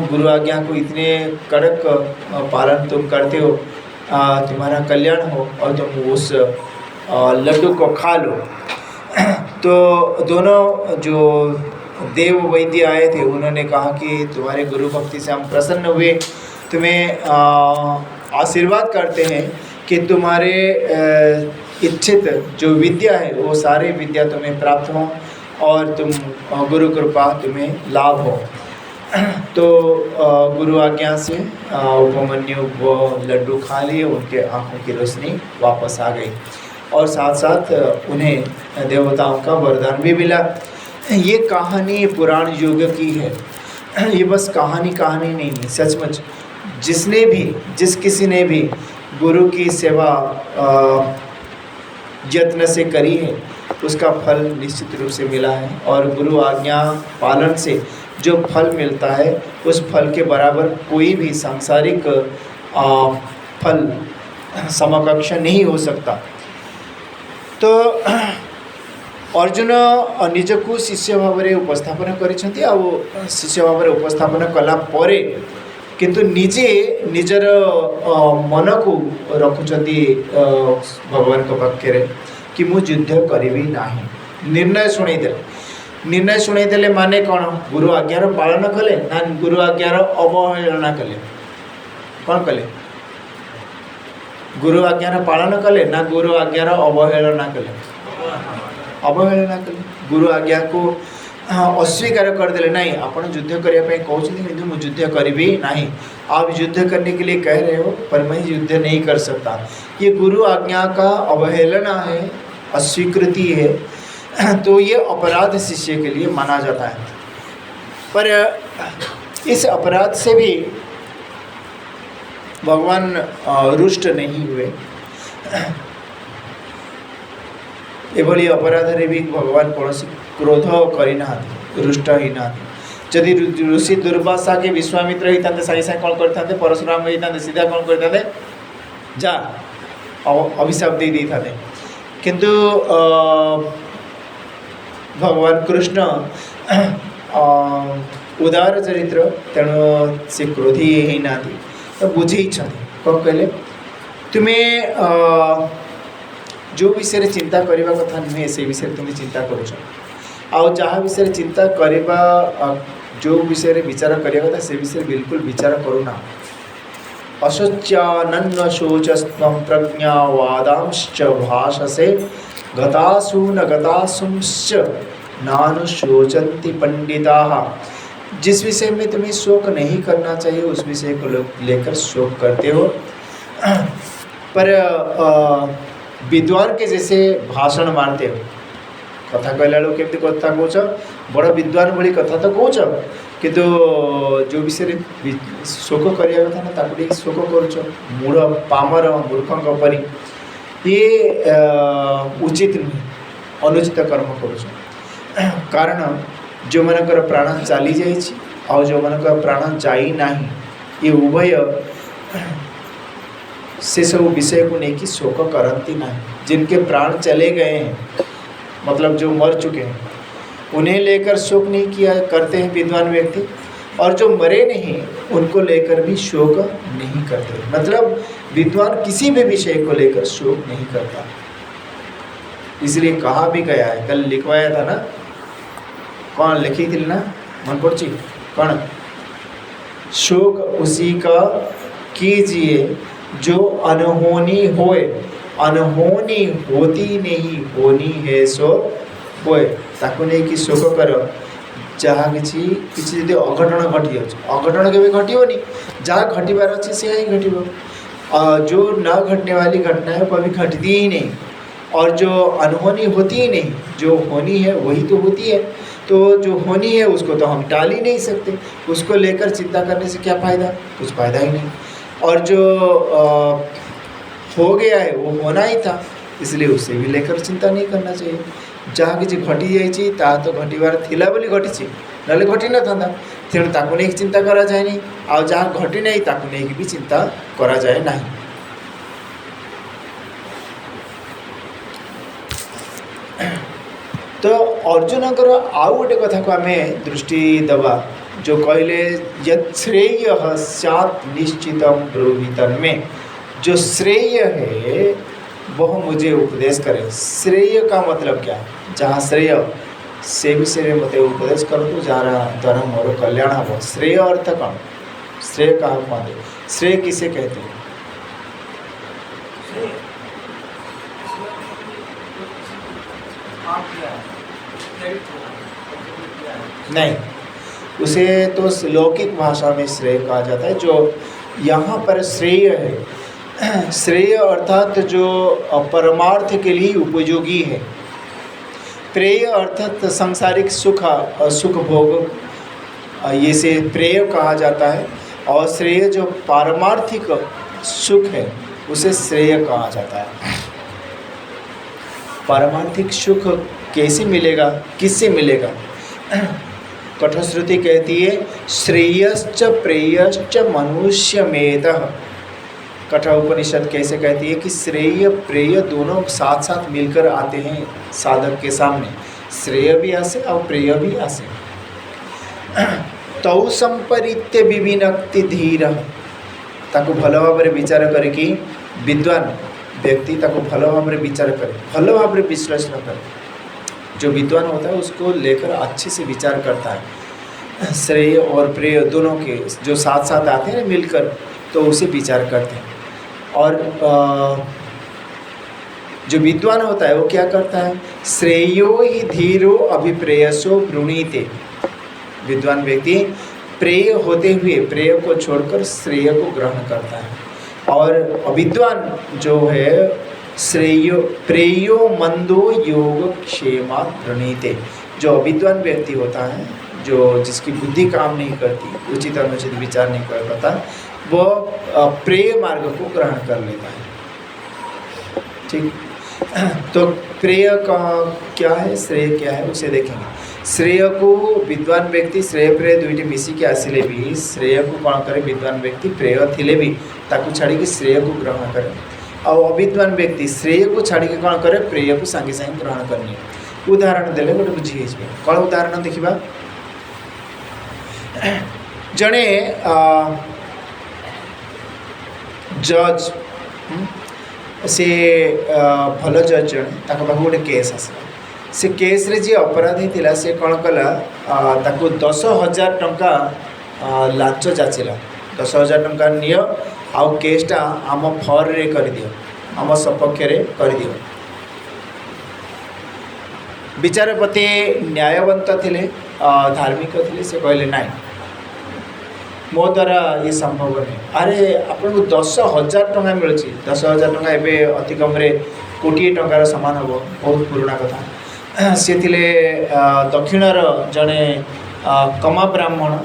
गुरु आज्ञा को इतने कड़क पालन तुम करते हो, तुम्हारा कल्याण हो और तुम उस लड्डू को खा लो। तो दोनों जो देव वैद्य आए थे उन्होंने कहा कि तुम्हारे गुरु भक्ति से हम प्रसन्न हुए, तुम्हें आशीर्वाद करते हैं कि तुम्हारे इच्छित जो विद्या है वो सारे विद्या तुम्हें प्राप्त हो और तुम गुरु कृपा तुम्हें लाभ हो। तो गुरु आज्ञा से उपमन्यु वो लड्डू खा लिए, उनके आँखों की रोशनी वापस आ गई और साथ साथ उन्हें देवताओं का वरदान भी मिला। ये कहानी पुराण युग की है, ये बस कहानी नहीं है, सचमुच जिस किसी ने भी गुरु की सेवा यत्न से करी है उसका फल निश्चित रूप से मिला है। और गुरु आज्ञा पालन से जो फल मिलता है उस फल के बराबर कोई भी सांसारिक फल समकक्ष नहीं हो सकता। तो अर्जुन निजकू शिष्य भाव में उपस्थापन करिसेंती आ शिष्य भाव में उपस्थापन कला परे किंतु निजे निजर मन को रखुचंती भगवान के पाखे कि मु युद्ध करी नहीं। निर्णय शुणईदेले माने कौन गुरु आज्ञार पालन कले ना गुरु आज्ञार अवहेलना कले? कौन कले? गुरु आज्ञार पालन कले ना गुरु आज्ञार अवहेलना कले? अवहेलना कले। गुरु आज्ञा को अस्वीकार करदे नहीं आपण युद्ध करने कहते किंतु मुझे युद्ध करी नहीं। आप युद्ध करने के लिए कह रहे हो पर मैं युद्ध नहीं कर सकता। ये गुरु आज्ञा का अवहेलना है, अस्वीकृति है। तो ये अपराध शिष्य के लिए माना जाता है। पर इस अपराध से भी भगवान रुष्ट नहीं हुए। एभली अपराध रे भी भगवान कौन क्रोध करना रुष्ट ही ना। जदि ऋषि दुर्वासा के विश्वामित्र होता सागे सागे कौन करते परशुराम होता सीधा कौन करते जा अभिशाप दे था। किंतु भगवान कृष्ण उदार चरित्र तेणु से क्रोधी ही ना तो बुझे कौन कहले तुम्हें जो विषय चिंता करने कथा नुहे से विषय तुम चिंता करुच आउ जहाँ विषय चिंता करवा जो विषय विचार करने कथा से विषय बिल्कुल विचार करूना। अशोच्यानन्न शोचस्त्वं प्रज्ञावादांश्च भाषसे गतासु न गतासुंश्च नानुशोचन्ति पंडिताः। जिस विषय में तुम्हें शोक नहीं करना चाहिए उस विषय को लेकर शोक करते हो। पर विद्वान के जैसे भाषण मारते हो। कथा कहला लोग केमती कथा कौच बड़ विद्वान भली कथा तो कौच किंतु जो विषय शोक करिया कथा ना ताकू शोक करुच मूढ़ पामर मूर्खंक परी ये उचित नुहे, अनुचित कर्म करुच। कारण जो मनकर प्राण चली जाइए जो मनकर प्राण जाई नहीं ये उभय से सब विषय को लेकिन शोक करती नहीं। जिनके प्राण चले गए हैं मतलब जो मर चुके हैं उन्हें लेकर शोक नहीं किया करते हैं विद्वान व्यक्ति, और जो मरे नहीं उनको लेकर भी शोक नहीं करते। मतलब विद्वान किसी भी विषय को लेकर शोक नहीं करता। इसलिए कहा भी गया है, कल लिखवाया था ना, कौन लिखी थी ना मन पड़ी कौन, शोक उसी का कीजिए जो अनहोनी होए, अनहोनी होती नहीं होनी है सो होए। ताकू नहीं कि शोक कर जहाँ किसी जब अघटन घटी अघटन के घटनी जहाँ घटबार अच्छे से ही घटब। जो न घटने वाली घटना है कभी घटती ही नहीं, और जो अनहोनी होती ही नहीं, जो होनी है वही तो होती है। तो जो होनी है उसको तो हम टाल ही नहीं सकते, उसको लेकर चिंता करने से क्या फ़ायदा, कुछ फ़ायदा ही नहीं। और जो हो गया है वो होना ही था, इसलिए उससे भी लेकर चिंता नहीं करना चाहिए। जहाँ किसी घटी जाइए ता तो घटबार थिला बोली घटी ना घटी न था, तेणु ताकू नहीं चिंता करा जाए नहीं, और जहाँ घटी नहीं ताकू नहीं भी चिंता करा जाए नहीं। तो अर्जुन आउ गोटे कथा को आम दृष्टि दबा जो कहले यत् श्रेय सैत् निश्चित ब्रूहितन में, जो श्रेय है वह मुझे उपदेश करे। श्रेय का मतलब क्या है, जहाँ श्रेय से विषय मत उपदेश करो तो जहाँ द्वारा मोर कल्याण हम। श्रेय अर्थ कौन, श्रेय कहा कहते, श्रेय किसे कहते हैं? नहीं, उसे तो लौकिक भाषा में श्रेय कहा जाता है। जो यहाँ पर श्रेय है, श्रेय अर्थात जो परमार्थ के लिए उपयोगी है। प्रेय अर्थात सांसारिक सुख सुख भोग, ये से प्रेय कहा जाता है। और श्रेय जो पारमार्थिक सुख है उसे श्रेय कहा जाता है। पारमार्थिक सुख कैसे मिलेगा, किससे मिलेगा? कठोश्रुति कहती है श्रेयश्च प्रेयश्च मनुष्यमेतः। कठोर उपनिषद कैसे कहती है कि श्रेय प्रेय दोनों साथ साथ मिलकर आते हैं साधक के सामने, श्रेय भी आसे और प्रेय भी आसे। तौ संपरित्य विविनक्ति धीर, ताको भल भाव विचार करके विद्वान व्यक्ति ताको भल भाव विचार करे, भल भाव विश्लेषण करे। जो विद्वान होता है उसको लेकर अच्छे से विचार करता है, श्रेय और प्रेय दोनों के जो साथ साथ आते हैं मिलकर, तो उसे विचार करते हैं। और जो विद्वान होता है वो क्या करता है? श्रेयो ही धीरो अभिप्रेयसो वृणीते। विद्वान व्यक्ति प्रेय होते हुए प्रेय को छोड़कर श्रेय को ग्रहण करता है। और अविद्वान जो है श्रेयो प्रेयो मंदो योग क्षेमात् वृणीते। जो अविद्वान व्यक्ति होता है, जो जिसकी बुद्धि काम नहीं करती, उचित अनुचित विचार नहीं कर पाता, वह प्रेय मार्ग को ग्रहण कर लेता है। ठीक, तो प्रेय का क्या है, श्रेय क्या है, उसे देखेंगे। श्रेय को विद्वान व्यक्ति श्रेय प्रेय दुईटी मिसिकी आसिले भी श्रेय को कौन करे? विद्वान व्यक्ति प्रेय थिले भी ताकू छाड़ी श्रेय को ग्रहण करे। और अविद्वान व्यक्ति श्रेय को छाड़ी कौन करे? प्रेय को सांगे सांगे ग्रहण करनी। उदाहरण देले गोटे बुझी कौन उदाहरण देखा? जड़े जज से भल जज जड़े ताको पाखु गोटे केस आसला। से केस रे जी अपराधी थिला से कौन कला? ताको 10,000 टंका लांच जाचिला। 10,000 टंका नियो आउ केसटा आम फर रे कर दियो, आम सपक्ष रे कर दियो। विचारपति न्यायवंत थिले, धार्मिक थिले, से कहले नाई मो द्वारा ये संभव नहीं। अरे आपको 10,000 टंका मिलूँ, 10,000 टंका एवं अति कम कोटिए टंकार सामान हम, बहुत पुराना कथा। सी थिले दक्षिणर जड़े कमा ब्राह्मण,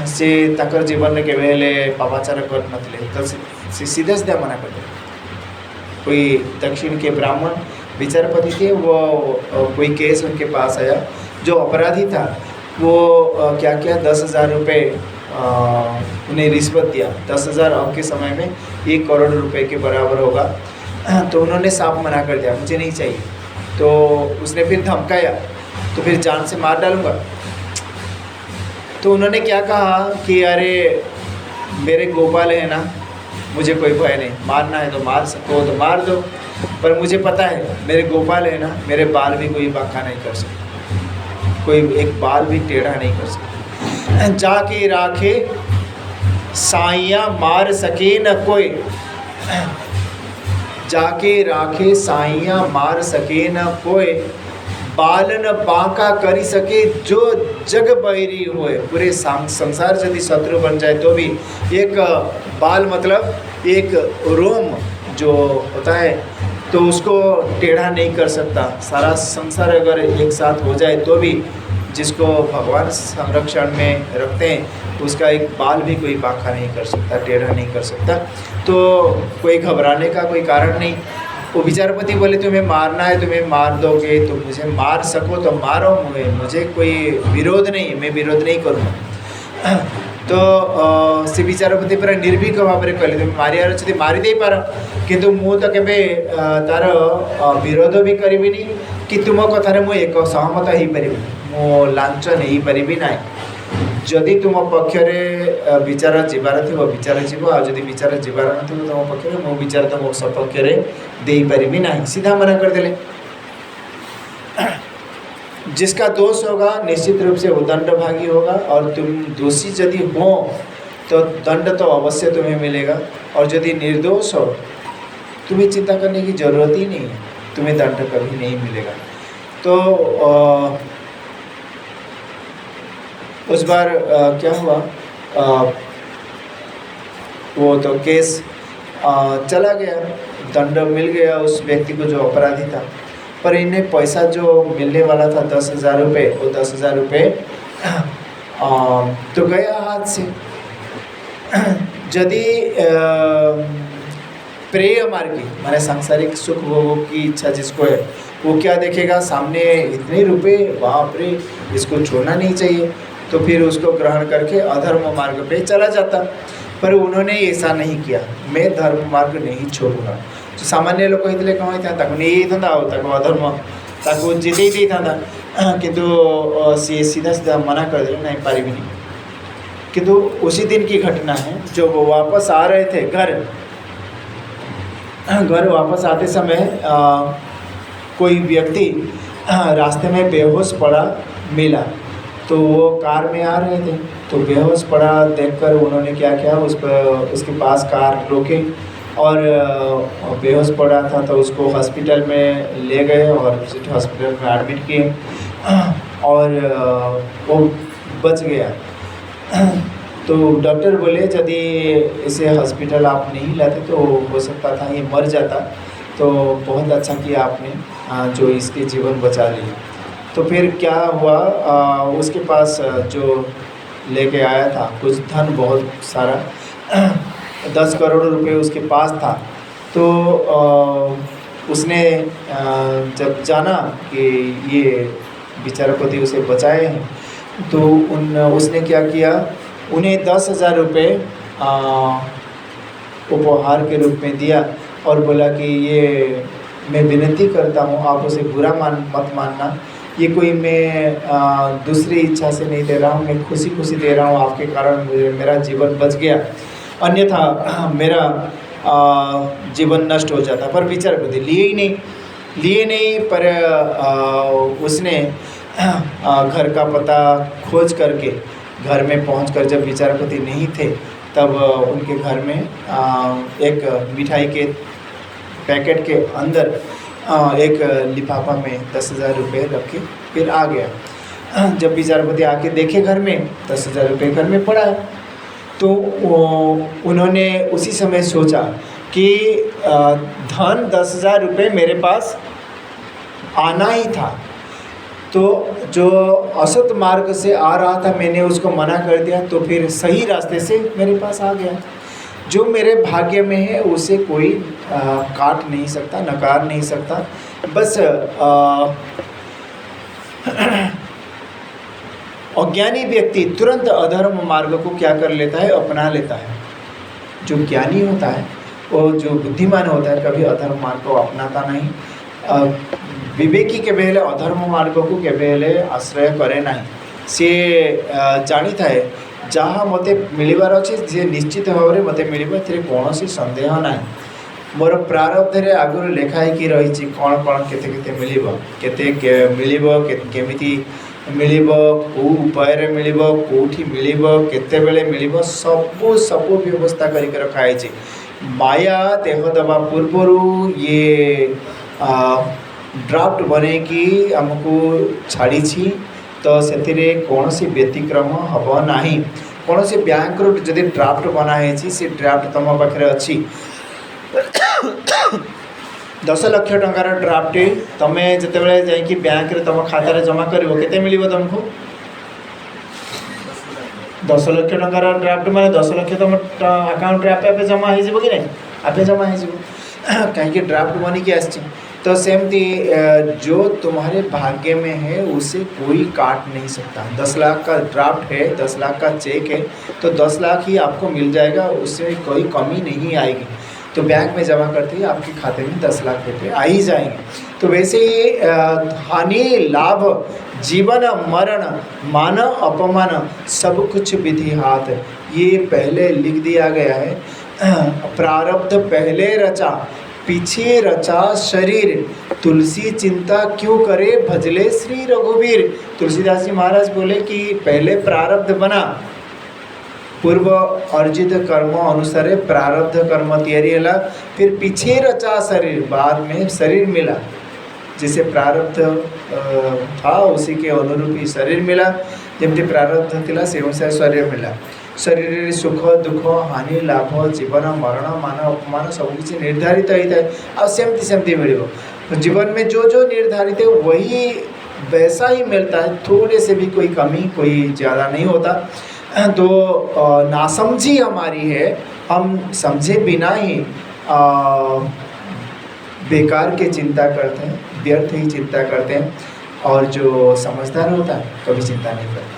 से ताकर जीवन में केवे हेले पापाचार कर नथिले, तो से सीधा सीधा मना कर दिया। कोई दक्षिण के ब्राह्मण विचारपति थे, वो कोई केस उनके पास आया। जो अपराधी था वो क्या किया, 10,000 रुपये उन्हें रिश्वत दिया। 10,000 अब के समय में 1 करोड़ रुपए के बराबर होगा। तो उन्होंने साफ मना कर दिया, मुझे नहीं चाहिए। तो उसने फिर धमकाया, तो फिर जान से मार डालूँगा। तो उन्होंने क्या कहा कि अरे मेरे गोपाल है ना, मुझे कोई भय नहीं, मारना है तो मार सको तो मार दो, पर मुझे पता है मेरे गोपाल है ना, मेरे बाल भी कोई बांका नहीं कर सकता, कोई एक बाल भी टेढ़ा नहीं कर सकता। जाके राखे साइया मार सके न कोई, जाके राखे साइया मार सके न कोई, बाल न बांका करी सके जो जग बैरी होए। पूरे संसार यदि शत्रु बन जाए तो भी एक बाल मतलब एक रोम जो होता है तो उसको टेढ़ा नहीं कर सकता। सारा संसार अगर एक साथ हो जाए तो भी जिसको भगवान संरक्षण में रखते हैं उसका एक बाल भी कोई बांका नहीं कर सकता, टेढ़ा नहीं कर सकता। तो कोई घबराने का कोई कारण नहीं। वो विचारपति बोले तुम्हें मारना है, तुम्हें मार दोगे तो मुझे मार सको तो मारो, मुझे कोई विरोध नहीं, मैं विरोध नहीं करूँगा। तो से विचारपति पूरा निर्भीक भाव में कहले तुम मारियार अच्छे मारी दे पार, किंतु मु तो केबे तार विरोध भी करिबिनी कि तुम कथार मु एक सहमत हो पारि, मु लांच नहीं पारि ना। जदि तुम पक्षरे विचार जीवार थी विचार जीव, आ जदि विचार जीवार न तुम पक्ष मो विचार तुम सपक्ष दे पारि ना, सीधा मना कर देले। जिसका दोष होगा निश्चित रूप से वो दंडभागी होगा, और तुम दोषी यदि हो तो दंड तो अवश्य तुम्हें मिलेगा, और यदि निर्दोष हो तुम्हें चिंता करने की ज़रूरत ही नहीं है, तुम्हें दंड कभी नहीं मिलेगा। तो उस बार क्या हुआ, वो तो केस चला गया, दंड मिल गया उस व्यक्ति को जो अपराधी था, पर इन्हें पैसा जो मिलने वाला था 10,000 रुपये, वो 10,000 रुपये तो गया हाथ से। यदि प्रेय मार्गी माने सांसारिक सुख भोग की इच्छा जिसको है, वो क्या देखेगा, सामने इतने रुपए, बाप रे, इसको छोड़ना नहीं चाहिए, तो फिर उसको ग्रहण करके अधर्म मार्ग पे चला जाता। पर उन्होंने ऐसा नहीं किया, मैं धर्म मार्ग नहीं छोड़ूंगा। तो सामान्य लोग कहते कौन होता नहीं था अधर्म ताको जिते ही था किंतु सी सीधा सीधा मना कर दिया, नहीं पारिबी नहीं। किंतु उसी दिन की घटना है, जो वो वापस आ रहे थे घर वापस आते समय कोई व्यक्ति रास्ते में बेहोश पड़ा मिला। तो वो कार में आ रहे थे, तो बेहोश पड़ा देखकर उन्होंने क्या किया, उसके पास कार रोके और बेहोश पड़ा था तो उसको हॉस्पिटल में ले गए और हॉस्पिटल में एडमिट किए और वो बच गया। तो डॉक्टर बोले यदि इसे हॉस्पिटल आप नहीं लाते तो हो सकता था ये मर जाता, तो बहुत अच्छा किया आपने जो इसके जीवन बचा लिया। तो फिर क्या हुआ, उसके पास जो लेके आया था कुछ धन बहुत सारा 10 करोड़ रुपए उसके पास था। तो उसने जब जाना कि ये विचारपति उसे बचाए हैं, तो उसने क्या किया, उन्हें 10,000 रुपये उपहार के रूप में दिया और बोला कि ये मैं विनती करता हूँ आप उसे बुरा मत मानना, ये कोई मैं दूसरी इच्छा से नहीं दे रहा हूँ, मैं खुशी खुशी दे रहा हूँ, आपके कारण मेरा जीवन बच गया, अन्यथा मेरा जीवन नष्ट हो जाता। पर विचारपति लिए नहीं पर उसने घर का पता खोज करके घर में पहुंचकर जब विचारपति नहीं थे तब उनके घर में एक मिठाई के पैकेट के अंदर एक लिफाफा में 10,000 रुपये रख के फिर आ गया। जब विचारपति आके देखे घर में 10,000 रुपये घर में पड़ा है, तो उन्होंने उसी समय सोचा कि धन 10,000 रुपये मेरे पास आना ही था, तो जो असत मार्ग से आ रहा था मैंने उसको मना कर दिया, तो फिर सही रास्ते से मेरे पास आ गया। जो मेरे भाग्य में है उसे कोई काट नहीं सकता, नकार नहीं सकता। बस अज्ञानी व्यक्ति तुरंत अधर्म मार्ग को क्या कर लेता है, अपना लेता है। जो ज्ञानी होता है, वो जो बुद्धिमान होता है, कभी अधर्म मार्ग को अपनाता नहीं। विवेकी के बेले अधर्म मार्ग को केबेले आश्रय करे नहीं। सी जानी थाए जहाँ मते मिलबार अच्छे जे निश्चित भाव में मते मिलिबो, एथिरे कौनसी संदेह नहीं। मोर प्रारब्ध रे आगुर लेखाई कि रही कौन कौन केते केते मिलिबो, केते मिलिबो, केमिति मिलिबो, को उपाय रे मिलिबो, कोठी मिलिबो, केते बेले मिलिबो, सबू व्यवस्था करके रखा है। माया देह दबा पूर्व ये ड्राफ्ट बने कि आमको छाड़ी, तो से कौन सी व्यतिक्रम हम ना। कौन सी बैंक जदि ड्राफ्ट बनाई से ड्राफ्ट तुम पाखे अच्छी 10 लाख टंकार ड्राफ्ट तुम्हें जिते जाकि बैंक रे तुम खाता जमा कर मिल तुमको 10 लाख टंकार ड्राफ्ट माने 10 लाख तुम अकाउंट रे आपे जमा हो कि नहीं, आपे जमा हो कहीं ड्राफ्ट बनी कि आस। तो सेमती जो तुम्हारे भाग्य में है उसे कोई काट नहीं सकता। 10 लाख का ड्राफ्ट है, 10 लाख का चेक है, तो 10 लाख ही आपको मिल जाएगा, उससे कोई कमी नहीं आएगी। तो बैंक में जमा करते ही आपके खाते में 10 लाख रुपये आ ही जाएंगे। तो वैसे ही हानि लाभ जीवन मरण मान अपमान सब कुछ विधि हाथ, ये पहले लिख दिया गया है। प्रारब्ध पहले रचा पीछे रचा शरीर, तुलसी चिंता क्यों करे भजले श्री रघुवीर। तुलसीदास जी महाराज बोले कि पहले प्रारब्ध बना, पूर्व अर्जित कर्म अनुसार प्रारब्ध कर्म तैयारी है, फिर पीछे रचा शरीर, बाद में शरीर मिला। जिसे प्रारब्ध था उसी के अनुरूप ही शरीर मिला, जमती प्रारब्ध थिला से अनुसार शरीर मिला। शरीर सुख दुख हानि लाभ जीवन मरण मान अपमान सबकि निर्धारित होता है। और सेमती मिल जीवन में जो जो निर्धारित है वही वैसा ही मिलता है, थोड़े से भी कोई कमी कोई ज़्यादा नहीं होता। तो नासमझी हमारी है, हम समझे बिना ही बेकार की चिंता करते हैं, व्यर्थ ही चिंता करते हैं, और जो समझदार होता है कभी चिंता नहीं करता।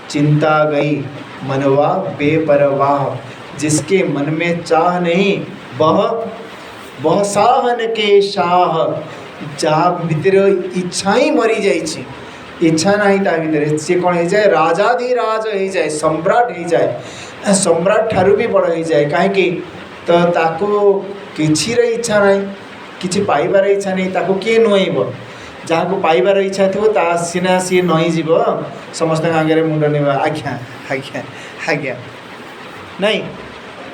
चिंता गई मनवा बेपरवाह, जिसके मन में चाह नहीं वह साहन के शाह। जहाँ भितर इच्छा ही मरी जाइए, इच्छा नहीं ता भितर सी कौन हो जाए, राजाधिराज हो जाए, सम्राट हो जाए, सम्राट ठारू भी बड़ हो जाए। कहीं तो ताको किछि रे इच्छा नहीं, किछि पाइबार इच्छा नहीं, ताको किए नुआइब। जहाँ को पाइबार इच्छा थी ता सीना सी नई जीव समस्त आगे मुंड नहीं, आज्ञा आज्ञा आज्ञा नहीं,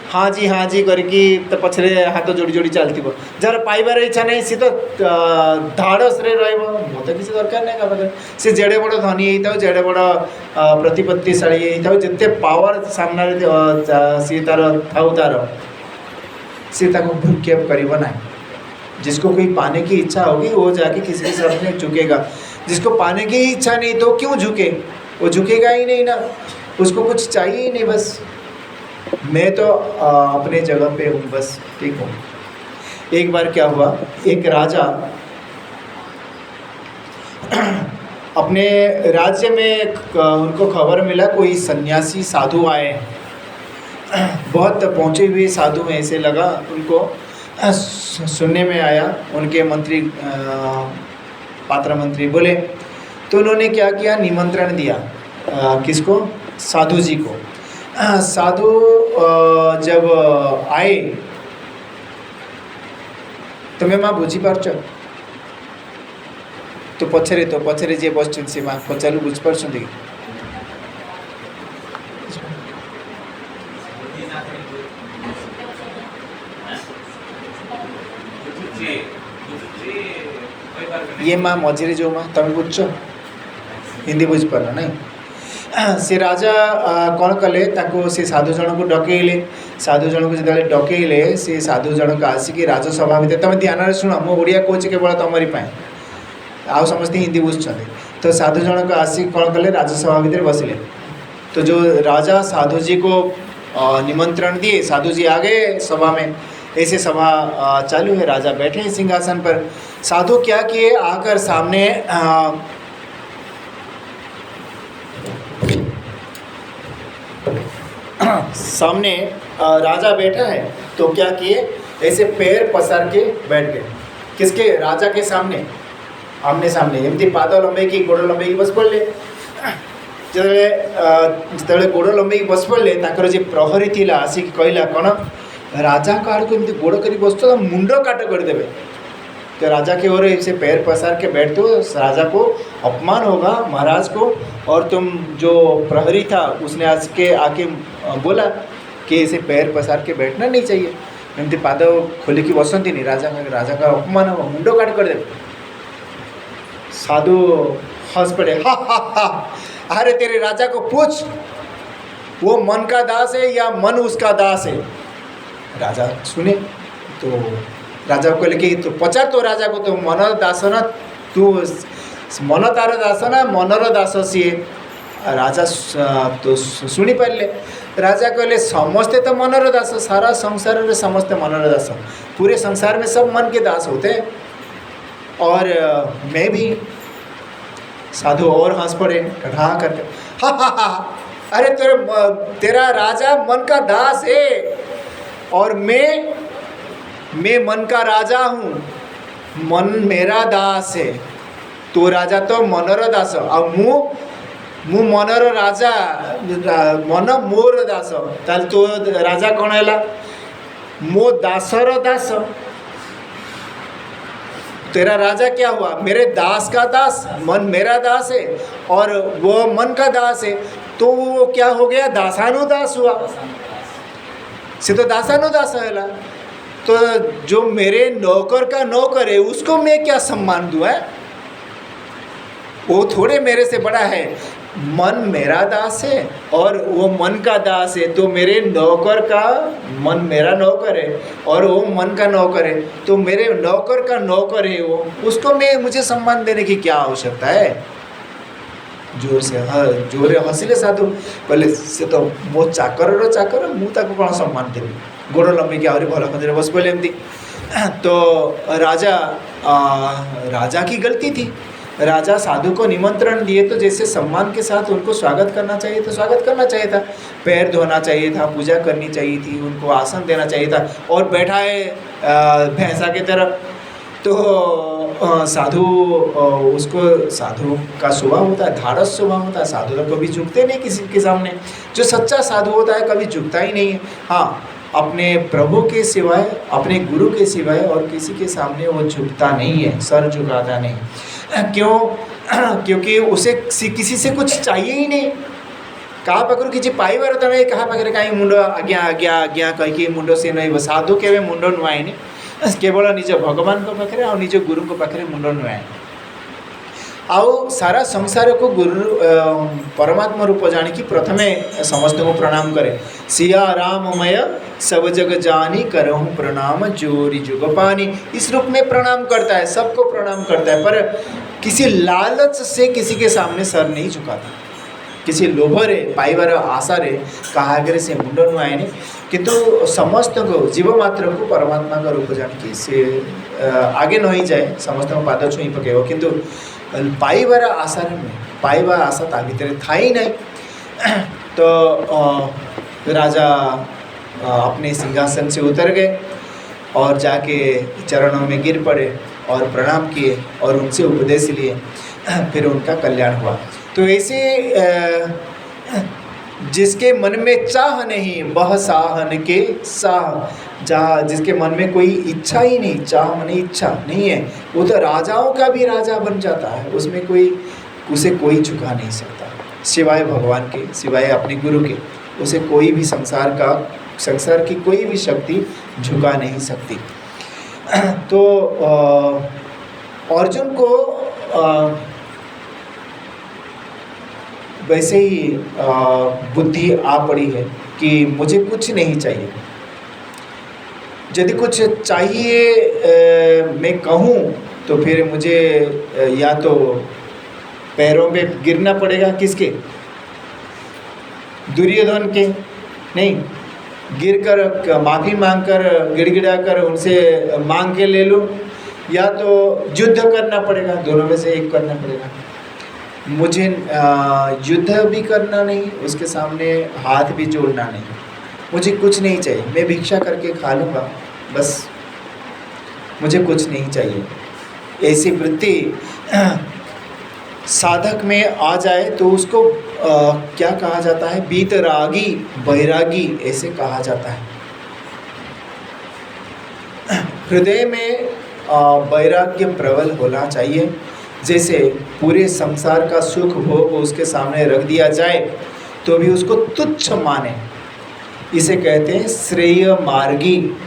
हाँ जी करके तो पछरे हाथ जोड़ी जोड़ी चलती। जार पाइबार इच्छा नहीं सी तो धाड़स रे मत किसी दरकार नहीं का सी जेड़े बड़ धनी होता जेड़े बड़ प्रतिपत्तिशाली होता जिते पावर सामने सी तार थाउ तार सी भ्रूक्षेप करिब ना। जिसको कोई पाने की इच्छा होगी वो जाके किसी के सामने झुकेगा, जिसको पाने की इच्छा नहीं तो क्यों झुके, वो झुकेगा ही नहीं ना, उसको कुछ चाहिए ही नहीं। बस मैं तो अपने जगह पे हूँ, बस ठीक हूँ। एक बार क्या हुआ, एक राजा अपने राज्य में उनको खबर मिला कोई सन्यासी साधु आए, बहुत पहुँचे हुए साधु हैं ऐसे लगा उनको। सुनने में आया उनके मंत्री पात्र मंत्री बोले, तो उन्होंने क्या किया, निमंत्रण दिया किसको, साधु जी को। साधु जब आए तुम्हें माँ बुझी पार्च तो पछरे जे बस से माँ पचारू बुझी पार्छ ये माँ मझे जो माँ तुम बुझ हिंदी बुझी पार नहीं। से राजा कौन कले ताको से साधु जन को डकैले, साधु जन को जो डकैले से साधु जनक आसिकी राजसभा भितर, तुम ध्यान शुण मो ओडिया कौच केवल तुमरी आउ समस्त हिंदी बुझुं। तो साधु जनक आसिक कौन कले राजसभा भितर बसिले। तो जो राजा साधु जी को निमंत्रण दिए, साधु जी आ गए सभा में। ऐसे सभा चालू है, राजा बैठे हैं सिंहासन पर। साधु क्या किए, आकर सामने सामने राजा बैठा है तो क्या किए, ऐसे पैर पसार के बैठ गए। किसके, राजा के सामने, आमने सामने एमती पाद लंबे की गोड़ लंबे की बस पड़े। जो गोड़ लंबे की बस पड़े ताकर जे प्रहरी थिला आसिक कहला कौन, राजा का आड़ को एमती गोड़ करी बस तो मुंड काट करदेवे। तो राजा के ओर ऐसे पैर पसार के बैठ तो राजा को अपमान होगा, महाराज को। और तुम जो प्रहरी था उसने आज के आके बोला कि ऐसे पैर पसार के बैठना नहीं चाहिए, एमती पाद खोली की बसंती नहीं, राजा का अपमान होगा, मुंडो काट कर देवे। साधु हंस पड़े, हा हा हा, अरे तेरे राजा को पूछ वो मन का दास है या मन उसका दास है। राजा सुने तो राजा को कहले कि तो पचार तो राजा को, तो मन दास ना तू, मन तार दास ना मनर दास सी। राजा तो शुणी पारे। राजा कहले समस्ते तो मनर दास, सारा संसार में समस्ते मनर दास, पूरे संसार में सब मन के दास होते हैं और मैं भी। साधु और हंस पड़े हाँ करके, हा हा हा, अरे तेरा राजा मन का दास है और मैं मन का राजा हूँ, मन मेरा दास है। तो राजा तो मनर दास आ मु मनर राजा, मन मोर दास। ताल तो राजा कौन है, मो दासर दास। तेरा राजा क्या हुआ, मेरे दास का दास, मन मेरा दास है और वो मन का दास है, तो वो क्या हो गया, दासानुदास हुआ। से तो दासानुदास है। तो जो मेरे नौकर का नौकर है उसको मैं क्या सम्मान दूँ, है वो थोड़े मेरे से बड़ा है। मन मेरा दास है और वो मन का दास है, तो मेरे नौकर का मन मेरा नौकर है और वो मन का नौकर है, तो मेरे नौकर का नौकर है वो, उसको मुझे सम्मान देने की क्या आवश्यकता है। जोर से जोरे हसिले साधु कहले से तो मो चाकर मु ताको कौन सम्मान देवी गोड़ लंबिकी आहरी भल खंजरे बस पड़े एमती। तो राजा की गलती थी। राजा साधु को निमंत्रण दिए तो जैसे सम्मान के साथ उनको स्वागत करना चाहिए तो स्वागत करना चाहिए था, पैर धोना चाहिए था, पूजा करनी चाहिए थी, उनको आसन देना चाहिए था, और बैठाए भैंसा की तरफ। तो साधु उसको साधु का स्वभाव होता है, धाड़स स्वभाव होता है, साधु तो कभी झुकते नहीं किसी के सामने। जो सच्चा साधु होता है कभी झुकता ही नहीं है। हाँ, अपने प्रभु के सिवाय, अपने गुरु के सिवाय और किसी के सामने वो झुकता नहीं है, सर झुकाता नहीं। क्यों? क्योंकि उसे किसी से कुछ चाहिए ही नहीं। कहा पाखर किसी पाइबार तो नहीं, कहा पाखरे कहीं मुंड आज्ञा आज्ञा आज्ञा कहीकि मुंड से नहीं। साधु केवे मुंड नुआएनि, केवल निज भगवान को पाखरे और निज गुरु को पाखरे मुंड नुआए। आउ सारा संसार को गुरु परमात्मा रूप जानिकी प्रथमे समस्त को प्रणाम करे। सिया राममय सब जग जानी करहूँ प्रणाम जोरी जुग पानी। इस रूप में प्रणाम करता है, सबको प्रणाम करता है, पर किसी लालच से किसी के सामने सर नहीं झुकाता। किसी लोभरे पाइबार आशारे काहागरे से मुंड नुआएनि, किंतु समस्त को जीव मात्र को परमात्मा का रूप जानिकी से आगे नहीं जाए, समस्त को पाद छुई पकेव, किंतु पाइबार आशा में पाइबा आशा ता भीतर था ही नहीं। तो राजा अपने सिंहासन से उतर गए और जाके चरणों में गिर पड़े और प्रणाम किए और उनसे उपदेश लिए, फिर उनका कल्याण हुआ। तो ऐसे जिसके मन में चाह नहीं वह साहन के साह। जहाँ जिसके मन में कोई इच्छा ही नहीं, चाह माने इच्छा नहीं है, वो तो राजाओं का भी राजा बन जाता है। उसमें कोई उसे कोई झुका नहीं सकता, सिवाय भगवान के, सिवाय अपने गुरु के। उसे कोई भी संसार की कोई भी शक्ति झुका नहीं सकती। तो अर्जुन को वैसे ही बुद्धि आ पड़ी है कि मुझे कुछ नहीं चाहिए। यदि कुछ चाहिए मैं कहूँ तो फिर मुझे या तो पैरों पे गिरना पड़ेगा, किसके? दुर्योधन के नहीं, गिरकर माफ़ी मांगकर गिड़गिड़ा कर उनसे मांग के ले लूँ, या तो युद्ध करना पड़ेगा, दोनों में से एक करना पड़ेगा। मुझे युद्ध भी करना नहीं, उसके सामने हाथ भी जोड़ना नहीं, मुझे कुछ नहीं चाहिए, मैं भिक्षा करके खा लूँगा, बस मुझे कुछ नहीं चाहिए। ऐसी वृत्ति साधक में आ जाए तो उसको क्या कहा जाता है? बीतरागी, बैरागी ऐसे कहा जाता है। हृदय में वैराग्य प्रबल होना चाहिए। जैसे पूरे संसार का सुख भोग उसके सामने रख दिया जाए तो भी उसको तुच्छ माने, इसे कहते हैं श्रेय मार्गी।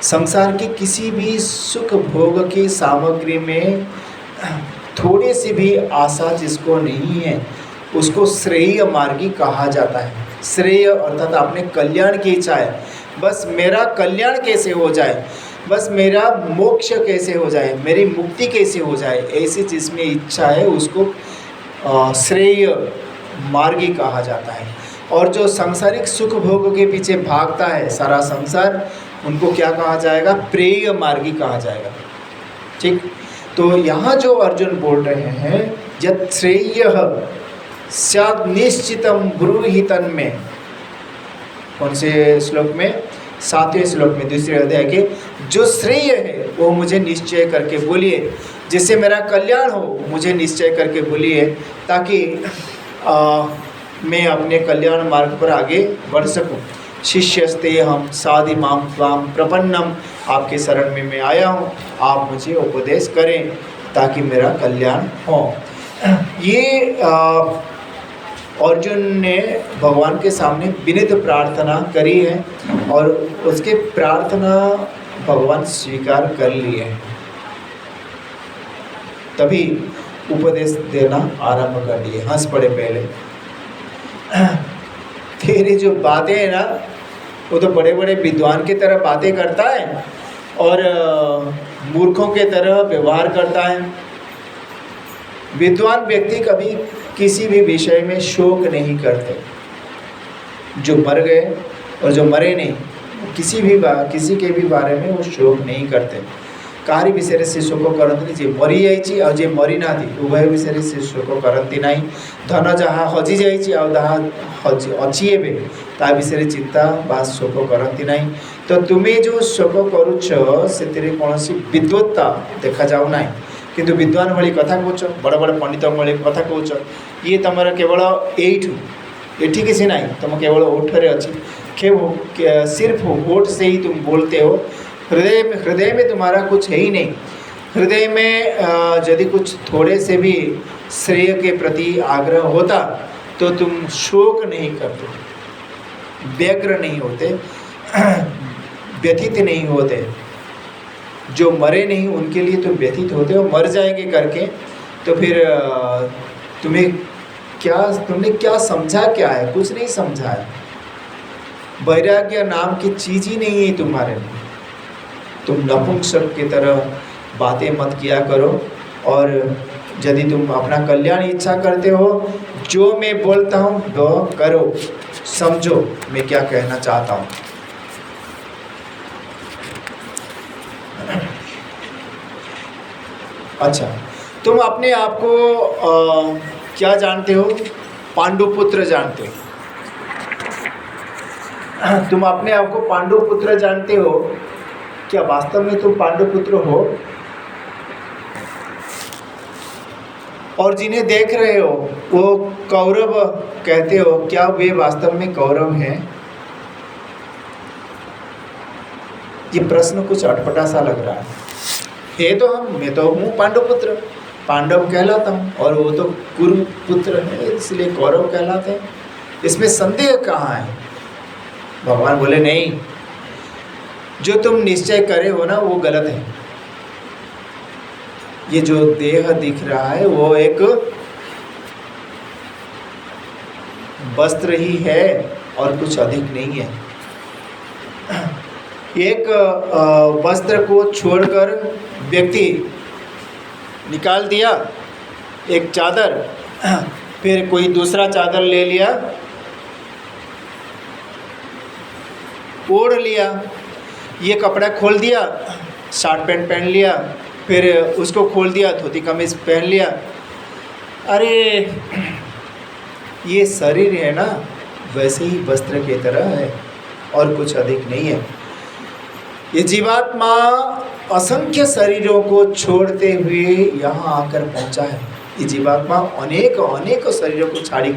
संसार के किसी भी सुख भोग की सामग्री में थोड़ी सी भी आशा जिसको नहीं है उसको श्रेय मार्गी कहा जाता है। श्रेय अर्थात अपने कल्याण की इच्छा है, बस मेरा कल्याण कैसे हो जाए, बस मेरा मोक्ष कैसे हो जाए, मेरी मुक्ति कैसे हो जाए, ऐसी चीज़ में इच्छा है, उसको श्रेय मार्गी कहा जाता है। और जो सांसारिक सुख भोग के पीछे भागता है सारा संसार, उनको क्या कहा जाएगा? प्रेय मार्गी कहा जाएगा। ठीक, तो यहाँ जो अर्जुन बोल रहे हैं यत् श्रेयः स्यात् निश्चितं ब्रूहि तन्मे, कौन से श्लोक में? 7वें श्लोक में, दूसरे अध्याय के, जो श्रेय है वो मुझे निश्चय करके बोलिए, जिससे मेरा कल्याण हो मुझे निश्चय करके बोलिए, ताकि मैं अपने कल्याण मार्ग पर आगे बढ़ सकूं। शिष्यस्ते हम साधि माम त्वाम प्रपन्नम, आपके शरण में मैं आया हूँ, आप मुझे उपदेश करें ताकि मेरा कल्याण हो। ये अर्जुन ने भगवान के सामने विनीत प्रार्थना करी है और उसके प्रार्थना भगवान स्वीकार कर लिए हैं, तभी उपदेश देना आरंभ कर दिए। हंस पड़े पहले, तेरी जो बातें हैं ना वो तो बड़े बड़े विद्वान की तरह बातें करता है और मूर्खों के तरह व्यवहार करता है। विद्वान व्यक्ति कभी किसी भी विषय में शोक नहीं करते। जो मर गए और जो मरे नहीं, किसी के भी बारे में वो शोक नहीं करते। କାହାରି ବିଷୟରେ ସେ ଶୋକ କରନ୍ତିନି। ଯିଏ ମରିଯାଇଛି ଆଉ ଯିଏ ମରିନାହାନ୍ତି ଉଭୟ ବିଷୟରେ ସେ ଶୋକ କରନ୍ତି ନାହିଁ। ଧନ ଯାହା ହଜିଯାଇଛି ଆଉ ତାହା ଅଛି ଏବେ ତା ବିଷୟରେ ଚିନ୍ତା ବା ଶୋକ କରନ୍ତି ନାହିଁ। ତ ତୁମେ ଯେଉଁ ଶୋକ କରୁଛ ସେଥିରେ କୌଣସି ବିଦ୍ୱତ୍ତା ଦେଖାଯାଉ ନାହିଁ। କିନ୍ତୁ ବିଦ୍ୱାନ ଭଳି କଥା କହୁଛ, ବଡ଼ ବଡ଼ ପଣ୍ଡିତ ଭଳି କଥା କହୁଛ। ଇଏ ତୁମର କେବଳ ଏଠି କିଛି नहीं, तुम केवल ओठरे अच्छी सिर्फ ओठ से ही तुम बोलते हो। हृदय में तुम्हारा कुछ है ही नहीं। हृदय में यदि कुछ थोड़े से भी श्रेय के प्रति आग्रह होता तो तुम शोक नहीं करते, व्यग्र नहीं होते, व्यथित नहीं होते। जो मरे नहीं उनके लिए तुम व्यथित होते हो। मर जाएंगे करके तो फिर तुमने क्या समझा? क्या है? कुछ नहीं समझा है। वैराग्य नाम की चीज़ ही नहीं है तुम्हारे में। तुम नपुंसक की तरह बातें मत किया करो। और यदि तुम अपना कल्याण इच्छा करते हो, जो मैं बोलता हूँ वो करो, समझो मैं क्या कहना चाहता हूँ। अच्छा, तुम अपने आप को क्या जानते हो? पांडुपुत्र जानते हो। तुम अपने आप को पांडुपुत्र जानते हो। क्या वास्तव में तुम पांडुपुत्र हो? और जिन्हें देख रहे हो वो कौरव कहते हो, क्या वे वास्तव में कौरव हैं? ये प्रश्न कुछ अटपटा सा लग रहा है। मैं तो हूँ पांडुपुत्र, पांडव कहलाता हूँ, और वो तो कुरुपुत्र है इसलिए कौरव कहलाते हैं। इसमें संदेह कहाँ है? भगवान बोले नहीं, जो तुम निश्चय करे हो ना वो गलत है। ये जो देह दिख रहा है वो एक वस्त्र ही है और कुछ अधिक नहीं है। एक वस्त्र को छोड़कर व्यक्ति निकाल दिया एक चादर, फिर कोई दूसरा चादर ले लिया, ओढ़ लिया, ये कपड़ा खोल दिया, शर्ट पैंट पहन लिया, फिर उसको खोल दिया, धोती कमीज पहन लिया। अरे ये शरीर है ना, वैसे ही वस्त्र की तरह है और कुछ अधिक नहीं है। ये जीवात्मा असंख्य शरीरों को छोड़ते हुए यहाँ आकर पहुँचा है। ये जीवात्मा अनेक शरीरों को छाड़ी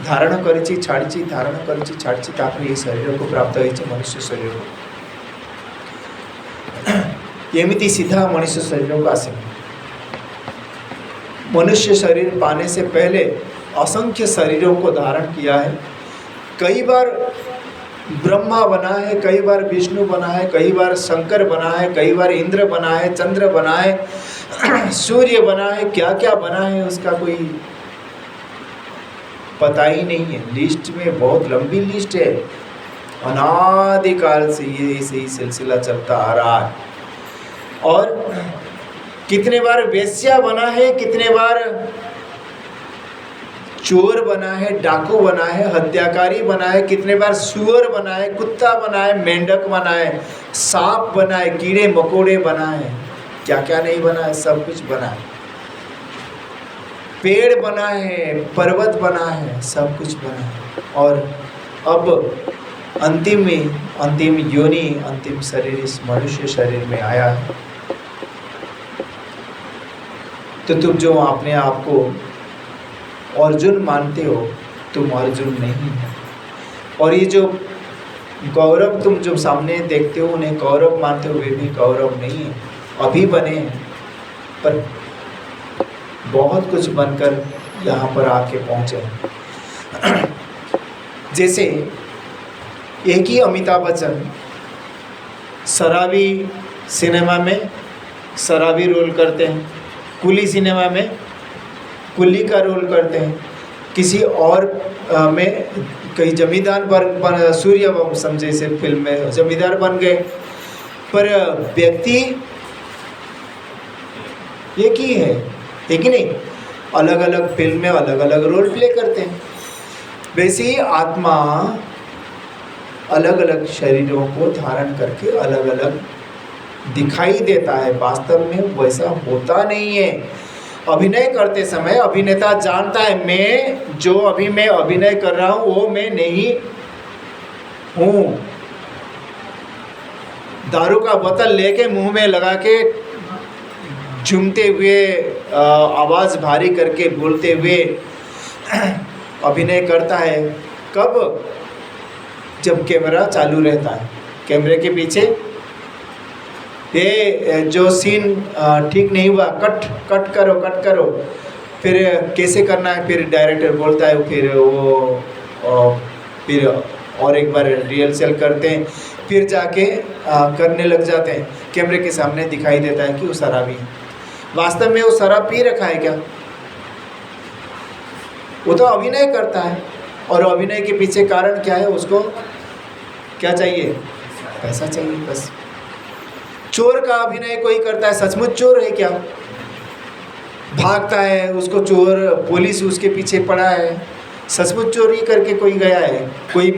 धारण करी छाड़ी धारण करी छाड़ी तापर ये शरीर को प्राप्त होती मनुष्य शरीर को। एमिति सीधा मनुष्य शरीर को आसे। मनुष्य शरीर पाने से पहले असंख्य शरीरों को धारण किया है। कई बार ब्रह्मा बना है, कई बार विष्णु बना है, कई बार शंकर बना है, कई बार इंद्र बना है, चंद्र बना है, सूर्य बना है, क्या क्या बना है उसका कोई पता ही नहीं है। लिस्ट में बहुत लंबी लिस्ट है। अनादिकाल से ये ऐसे ही सिलसिला चलता आ रहा है। और कितने बार वेश्या बना है, कितने बार चोर बना है, डाकू बना है, हत्याकारी बना है, कितने बार सुअर बना है, कुत्ता बना है, मेंढक बना है, सांप बना है, कीड़े मकोड़े बना है, क्या क्या नहीं बना है, सब कुछ बना है। पेड़ बना है, पर्वत बना है, सब कुछ बना है। और अब अंतिम योनि, अंतिम शरीर इस मनुष्य शरीर में आया है। तो तुम जो अपने आप को अर्जुन मानते हो, तुम अर्जुन नहीं हो। और ये जो कौरव तुम जो सामने देखते हो उन्हें कौरव मानते हो, वे भी कौरव नहीं है। अभी बने हैं पर बहुत कुछ बनकर यहाँ पर आके पहुँचे। जैसे एक ही अमिताभ बच्चन शराबी सिनेमा में शराबी रोल करते हैं, कुली सिनेमा में कुली का रोल करते हैं, किसी और में कई जमींदार बन सूर्यवंशम जैसे फिल्म में जमींदार बन गए। पर व्यक्ति एक ही है कि नहीं? अलग अलग फिल्म में अलग अलग रोल प्ले करते हैं। वैसे ही आत्मा अलग अलग शरीरों को धारण करके अलग अलग दिखाई देता है। वास्तव में वैसा होता नहीं है। अभिनय करते समय अभिनेता जानता है मैं अभिनय कर रहा हूँ वो मैं नहीं हूँ। दारू का बोतल लेके मुंह में लगा के झूमते हुए आवाज़ भारी करके बोलते हुए अभिनय करता है। कब? जब कैमरा चालू रहता है। कैमरे के पीछे ये जो सीन ठीक नहीं हुआ, कट करो। फिर कैसे करना है, फिर डायरेक्टर बोलता है, फिर और एक बार रिहर्सल करते हैं, फिर जाके करने लग जाते हैं। कैमरे के सामने दिखाई देता है कि वो शराबी है। वास्तव में वो शराब पी रखा है क्या? वो तो अभिनय करता है। और अभिनय के पीछे कारण क्या है? उसको क्या चाहिए? पैसा चाहिए बस। चोर का अभिनय कोई करता है, सचमुच चोर है क्या? भागता है, उसको चोर पुलिस उसके पीछे पड़ा है, सचमुच चोरी करके कोई गया है? कोई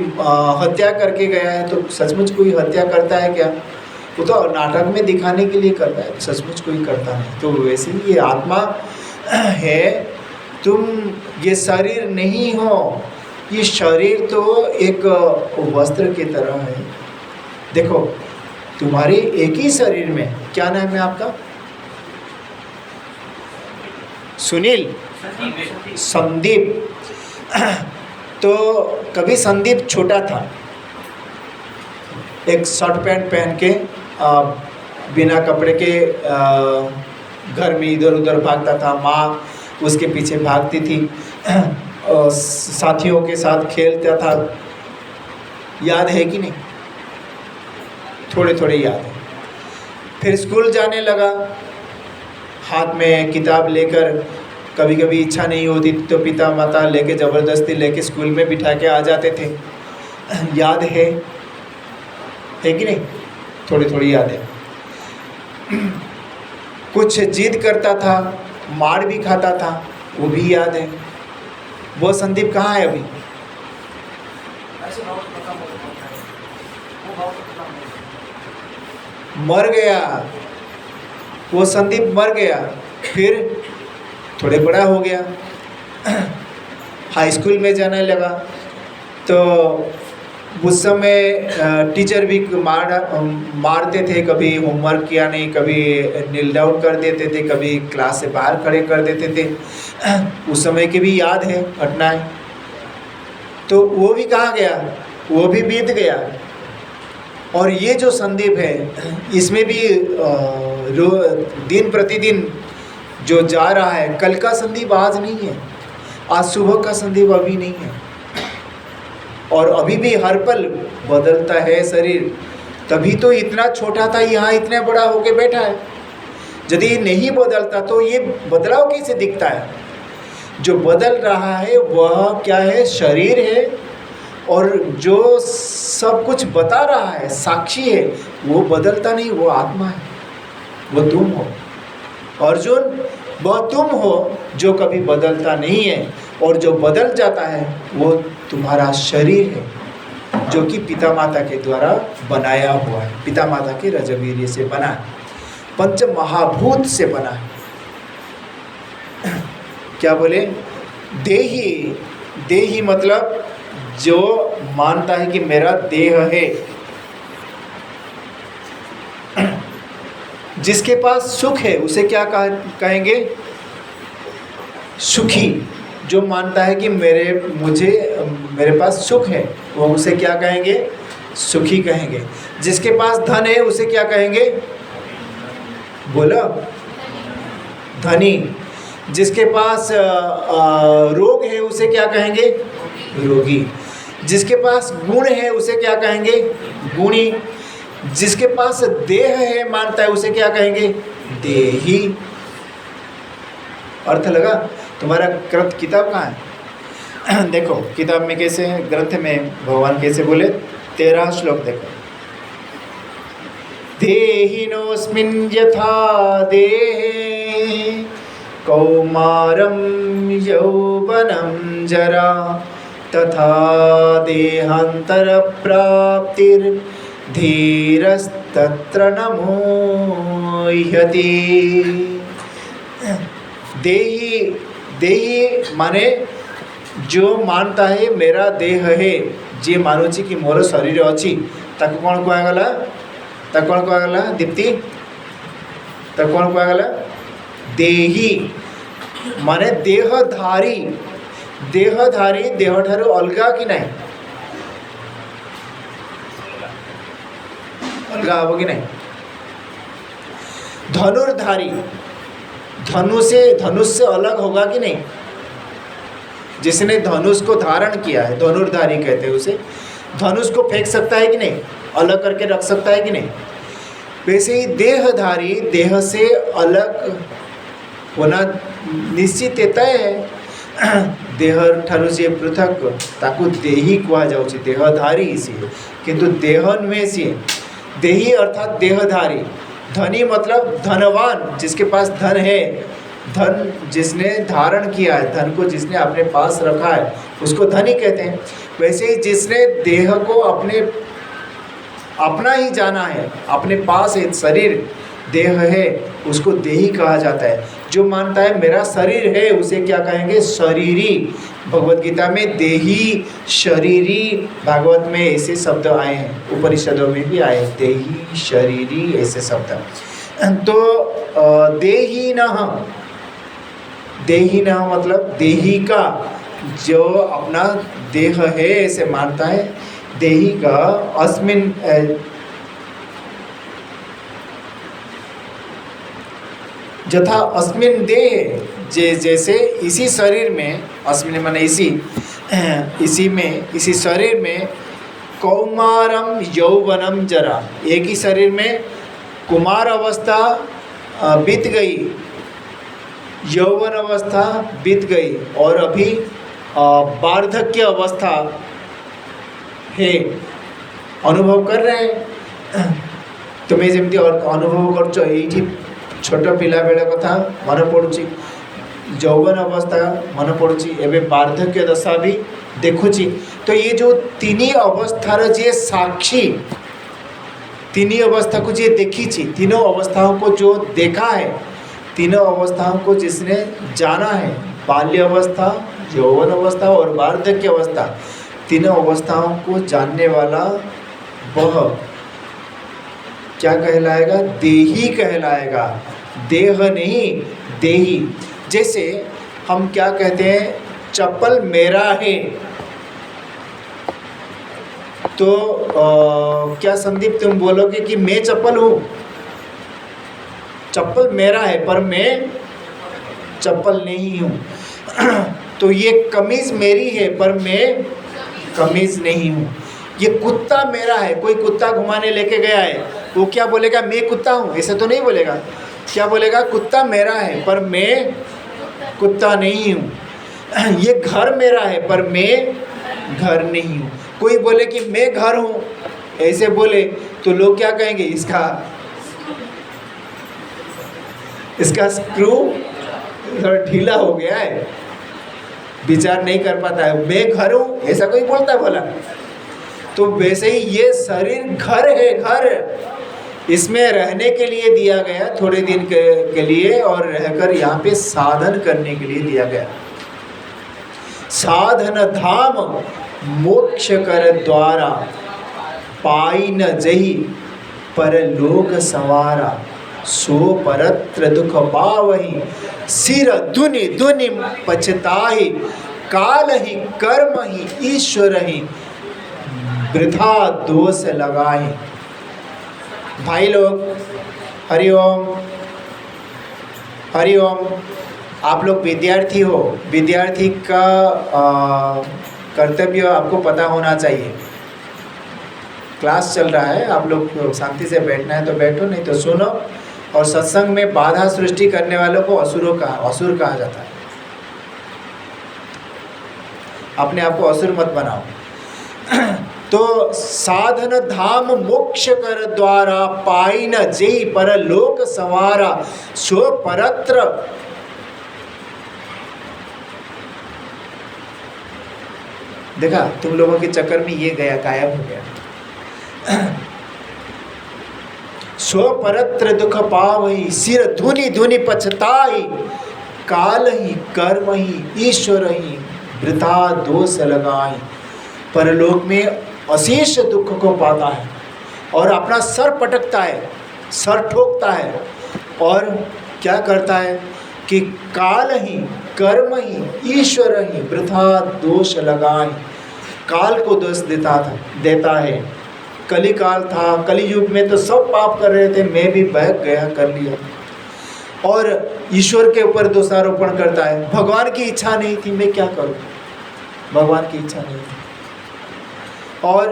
हत्या करके गया है तो सचमुच कोई हत्या करता है क्या? वो तो नाटक में दिखाने के लिए करता है, सचमुच कोई करता नहीं। तो वैसे ही ये आत्मा है, तुम ये शरीर नहीं हो। ये शरीर तो एक वस्त्र की तरह है। देखो, तुम्हारे एक ही शरीर में, क्या नाम है आपका? सुनील? संदीप। तो कभी संदीप छोटा था, एक शर्ट पैंट पहन के बिना कपड़े के घर में इधर उधर भागता था। माँ उसके पीछे भागती थी, साथियों के साथ खेलता था। याद है कि नहीं? थोड़े थोड़े याद है। फिर स्कूल जाने लगा, हाथ में किताब लेकर। कभी कभी इच्छा नहीं होती तो पिता माता लेके ज़बरदस्ती लेके स्कूल में बिठा के आ जाते थे। याद है कि नहीं? थोड़ी थोड़ी याद है। कुछ जिद करता था, मार भी खाता था, वो भी याद है। वो संदीप कहाँ है अभी? मर गया। वो संदीप मर गया। फिर थोड़े बड़ा हो गया, हाई स्कूल में जाने लगा। तो उस समय टीचर भी मारते थे। कभी होमवर्क किया नहीं, कभी नील डाउन कर देते थे, कभी क्लास से बाहर खड़े कर देते थे। उस समय की भी याद है घटनाएं। तो वो भी कहाँ गया? वो भी बीत गया। और ये जो संदीप है, इसमें भी दिन प्रतिदिन जो जा रहा है, कल का संदीप आज नहीं है, आज सुबह का संदीप अभी नहीं है। और अभी भी हर पल बदलता है शरीर। तभी तो इतना छोटा था, यहाँ इतना बड़ा होके बैठा है। यदि नहीं बदलता तो ये बदलाव कैसे दिखता है? जो बदल रहा है वह क्या है? शरीर है। और जो सब कुछ बता रहा है, साक्षी है, वो बदलता नहीं, वो आत्मा है, वो तुम हो। अर्जुन, वह तुम हो जो कभी बदलता नहीं है। और जो बदल जाता है वो तुम्हारा शरीर है, जो कि पिता माता के द्वारा बनाया हुआ है। पिता माता के रजवीर्य से बना है, पंच महाभूत से बना है। क्या बोले? देही। देही मतलब जो मानता है कि मेरा देह है। जिसके पास सुख है उसे क्या कहेंगे? सुखी। जो मानता है कि मेरे पास सुख है, वो उसे क्या कहेंगे? सुखी कहेंगे। जिसके पास धन है उसे क्या कहेंगे? बोलो, धनी। जिसके पास रोग है उसे क्या कहेंगे? रोगी। जिसके पास गुण है उसे क्या कहेंगे? गुणी। जिसके पास देह है, मानता है, उसे क्या कहेंगे? देही। अर्थ लगा? तुम्हारा ग्रंथ किताब कहाँ है? देखो किताब में कैसे है, ग्रंथ में भगवान कैसे बोले। 13 श्लोक देखो। देहिनोऽस्मिन् यथा देहे कौमारं यौवनं जरा तथा देहान्तरप्राप्तिर्धीरस्तत्र न मोह्यति। देही, देही माने जो मानता है मेरा देह है, जे मानुची कि मोर शरीर अच्छी, ताको कौन कहगला? ताको कौन कहगला दीप्ति? ताको कौन कहगला? देही माने देहधारी। देहधारी देह ठारू अलगा कि नहीं? अलगा हो कि नहीं? धनुर्धारी धनुष से अलग होगा कि नहीं? जिसने धनुष को धारण किया है धनुर्धारी कहते हैं उसे। धनुष को फेंक सकता है कि नहीं? अलग करके रख सकता है कि नहीं? वैसे ही देहधारी देह से अलग होना निश्चित तय है। देह ठारू जे पृथक ताकू देही कहा जाउछि, देहधारी सी, किंतु देह नुहे सी। देही अर्थात देहधारी। धनी मतलब धनवान, जिसके पास धन है। धन जिसने धारण किया है, धन को जिसने अपने पास रखा है उसको धनी कहते हैं। वैसे ही जिसने देह को अपना ही जाना है, अपने पास एक शरीर देह है, उसको देही कहा जाता है। जो मानता है मेरा शरीर है उसे क्या कहेंगे? शरीरी। भगवत गीता में देही, शरीरी, भागवत में ऐसे शब्द आए हैं, उपनिषदों में भी आए देही, शरीरी ऐसे शब्द। तो देही न मतलब देही का जो अपना देह है ऐसे मानता है। देही का अस्मिन यथा अस्मिन देह, जैसे इसी शरीर में, अस्मिन माने इसी शरीर में कौमारम यौवनम जरा, एक ही शरीर में कुमार अवस्था बीत गई, यौवन अवस्था बीत गई और अभी वार्धक्य अवस्था है, अनुभव कर रहे हैं। तुम्हें जमती और अनुभव करछ, ये छोट पिला बेले कथा मन पड़ुची, यौवन अवस्था मन पड़ुची, एवं वार्धक्य दशा भी देखुची। तो ये जो तीनी अवस्थार जे साक्षी, तीनी अवस्था को जे देखी, तीनों अवस्थाओं को जो देखा है, तीनों अवस्थाओं को जिसने जाना है, बाल्य अवस्था, यौवन अवस्था और वार्धक्य अवस्था, तीनों अवस्थाओं को जानने वाला वह क्या कहलाएगा? देही कहलाएगा। देह नहीं, देही। जैसे हम क्या कहते हैं, चप्पल मेरा है, तो क्या संदीप तुम बोलोगे कि मैं चप्पल हूँ? चप्पल मेरा है पर मैं चप्पल नहीं हूँ। तो ये कमीज़ मेरी है पर मैं कमीज़ नहीं हूँ। ये कुत्ता मेरा है, कोई कुत्ता घुमाने लेके गया है, वो क्या बोलेगा? मैं कुत्ता हूँ, ऐसे तो नहीं बोलेगा। क्या बोलेगा? कुत्ता मेरा है पर मैं कुत्ता नहीं हूँ। ये घर मेरा है पर मैं घर नहीं हूँ। कोई बोले कि मैं घर हूँ, ऐसे बोले तो लोग क्या कहेंगे? इसका स्क्रू थोड़ा ढीला हो गया है, विचार नहीं कर पाता है। मैं घर हूँ ऐसा कोई बोलता बोला? तो वैसे ही ये शरीर घर है, घर इसमें रहने के लिए दिया गया, थोड़े दिन के लिए, और रहकर यहाँ पे साधन करने के लिए दिया गया। साधन धाम मोक्ष कर द्वारा, पाई न जही परलोक संवारा, सो परत्र दुख पावही, सिर दुनि दुनि पछताही, काल ही कर्म ही ईश्वर ही, वृथा दोष लगाए। भाई लोग, हरिओम हरिओम। आप लोग विद्यार्थी हो, विद्यार्थी का कर्तव्य आपको पता होना चाहिए। क्लास चल रहा है, आप लोग शांति से बैठना है तो बैठो, नहीं तो सुनो। और सत्संग में बाधा सृष्टि करने वालों को असुर कहा जाता है। अपने आप को असुर मत बनाओ। तो साधन धाम मोक्ष कर द्वारा, पाई न जेई पर लोक संवारा, सो परत्र देखा, तुम लोगों के चक्कर में ये गया, गायब हो गया। स्व परत्र दुख पावही, सिर धुनि धुनि पछताई, काल ही कर्म ही ईश्वर ही वृथा दोष लगाई। परलोक में अशेष दुख को पाता है और अपना सर पटकता है, सर ठोकता है, और क्या करता है कि काल ही कर्म ही ईश्वर ही वृथा दोष लगाए। काल को दोष देता है। कली काल था, कली युग में तो सब पाप कर रहे थे, मैं भी बहक गया, कर लिया। और ईश्वर के ऊपर दोषारोपण करता है, भगवान की इच्छा नहीं थी, मैं क्या करूं, भगवान की इच्छा नहीं थी। और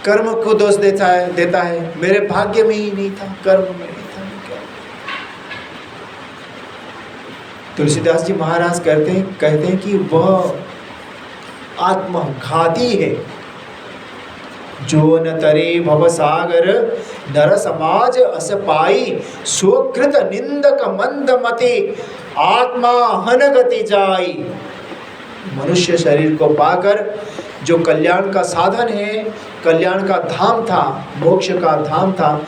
कर्म को दोष देता है, मेरे भाग्य में ही नहीं था, कर्म में नहीं था, मैं क्या। तुलसीदास जी महाराज कहते हैं कि वह आत्मघाती है, जो न तरे भव सागर नर समाज अस पाई, स्वकृत निंदक मंद मति आत्मा हन गति जाई। मनुष्य शरीर को पाकर जो कल्याण का साधन है, कल्याण का धाम था, मोक्ष का धाम था,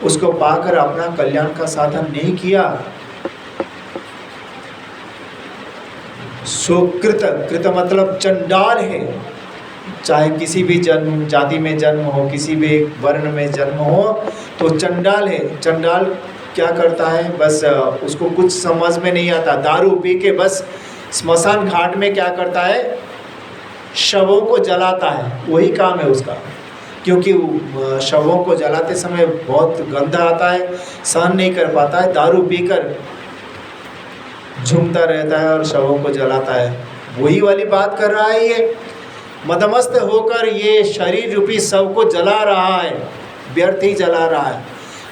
उसको पाकर अपना कल्याण का साधन नहीं किया। सुकृत, कृत मतलब चंडाल है, चाहे किसी भी जन्म जाति में जन्म हो, किसी भी वर्ण में जन्म हो, तो चंडाल है। चंडाल क्या करता है, बस उसको कुछ समझ में नहीं आता, दारू पी के बस स्मशान घाट में क्या करता है, शवों को जलाता है, वही काम है उसका। क्योंकि शवों को जलाते समय बहुत गंध आता है, सहन नहीं कर पाता है, दारू पीकर झूमता रहता है और शवों को जलाता है। वही वाली बात कर रहा है ये, मदमस्त होकर ये शरीर रूपी शव को जला रहा है, व्यर्थ ही जला रहा है।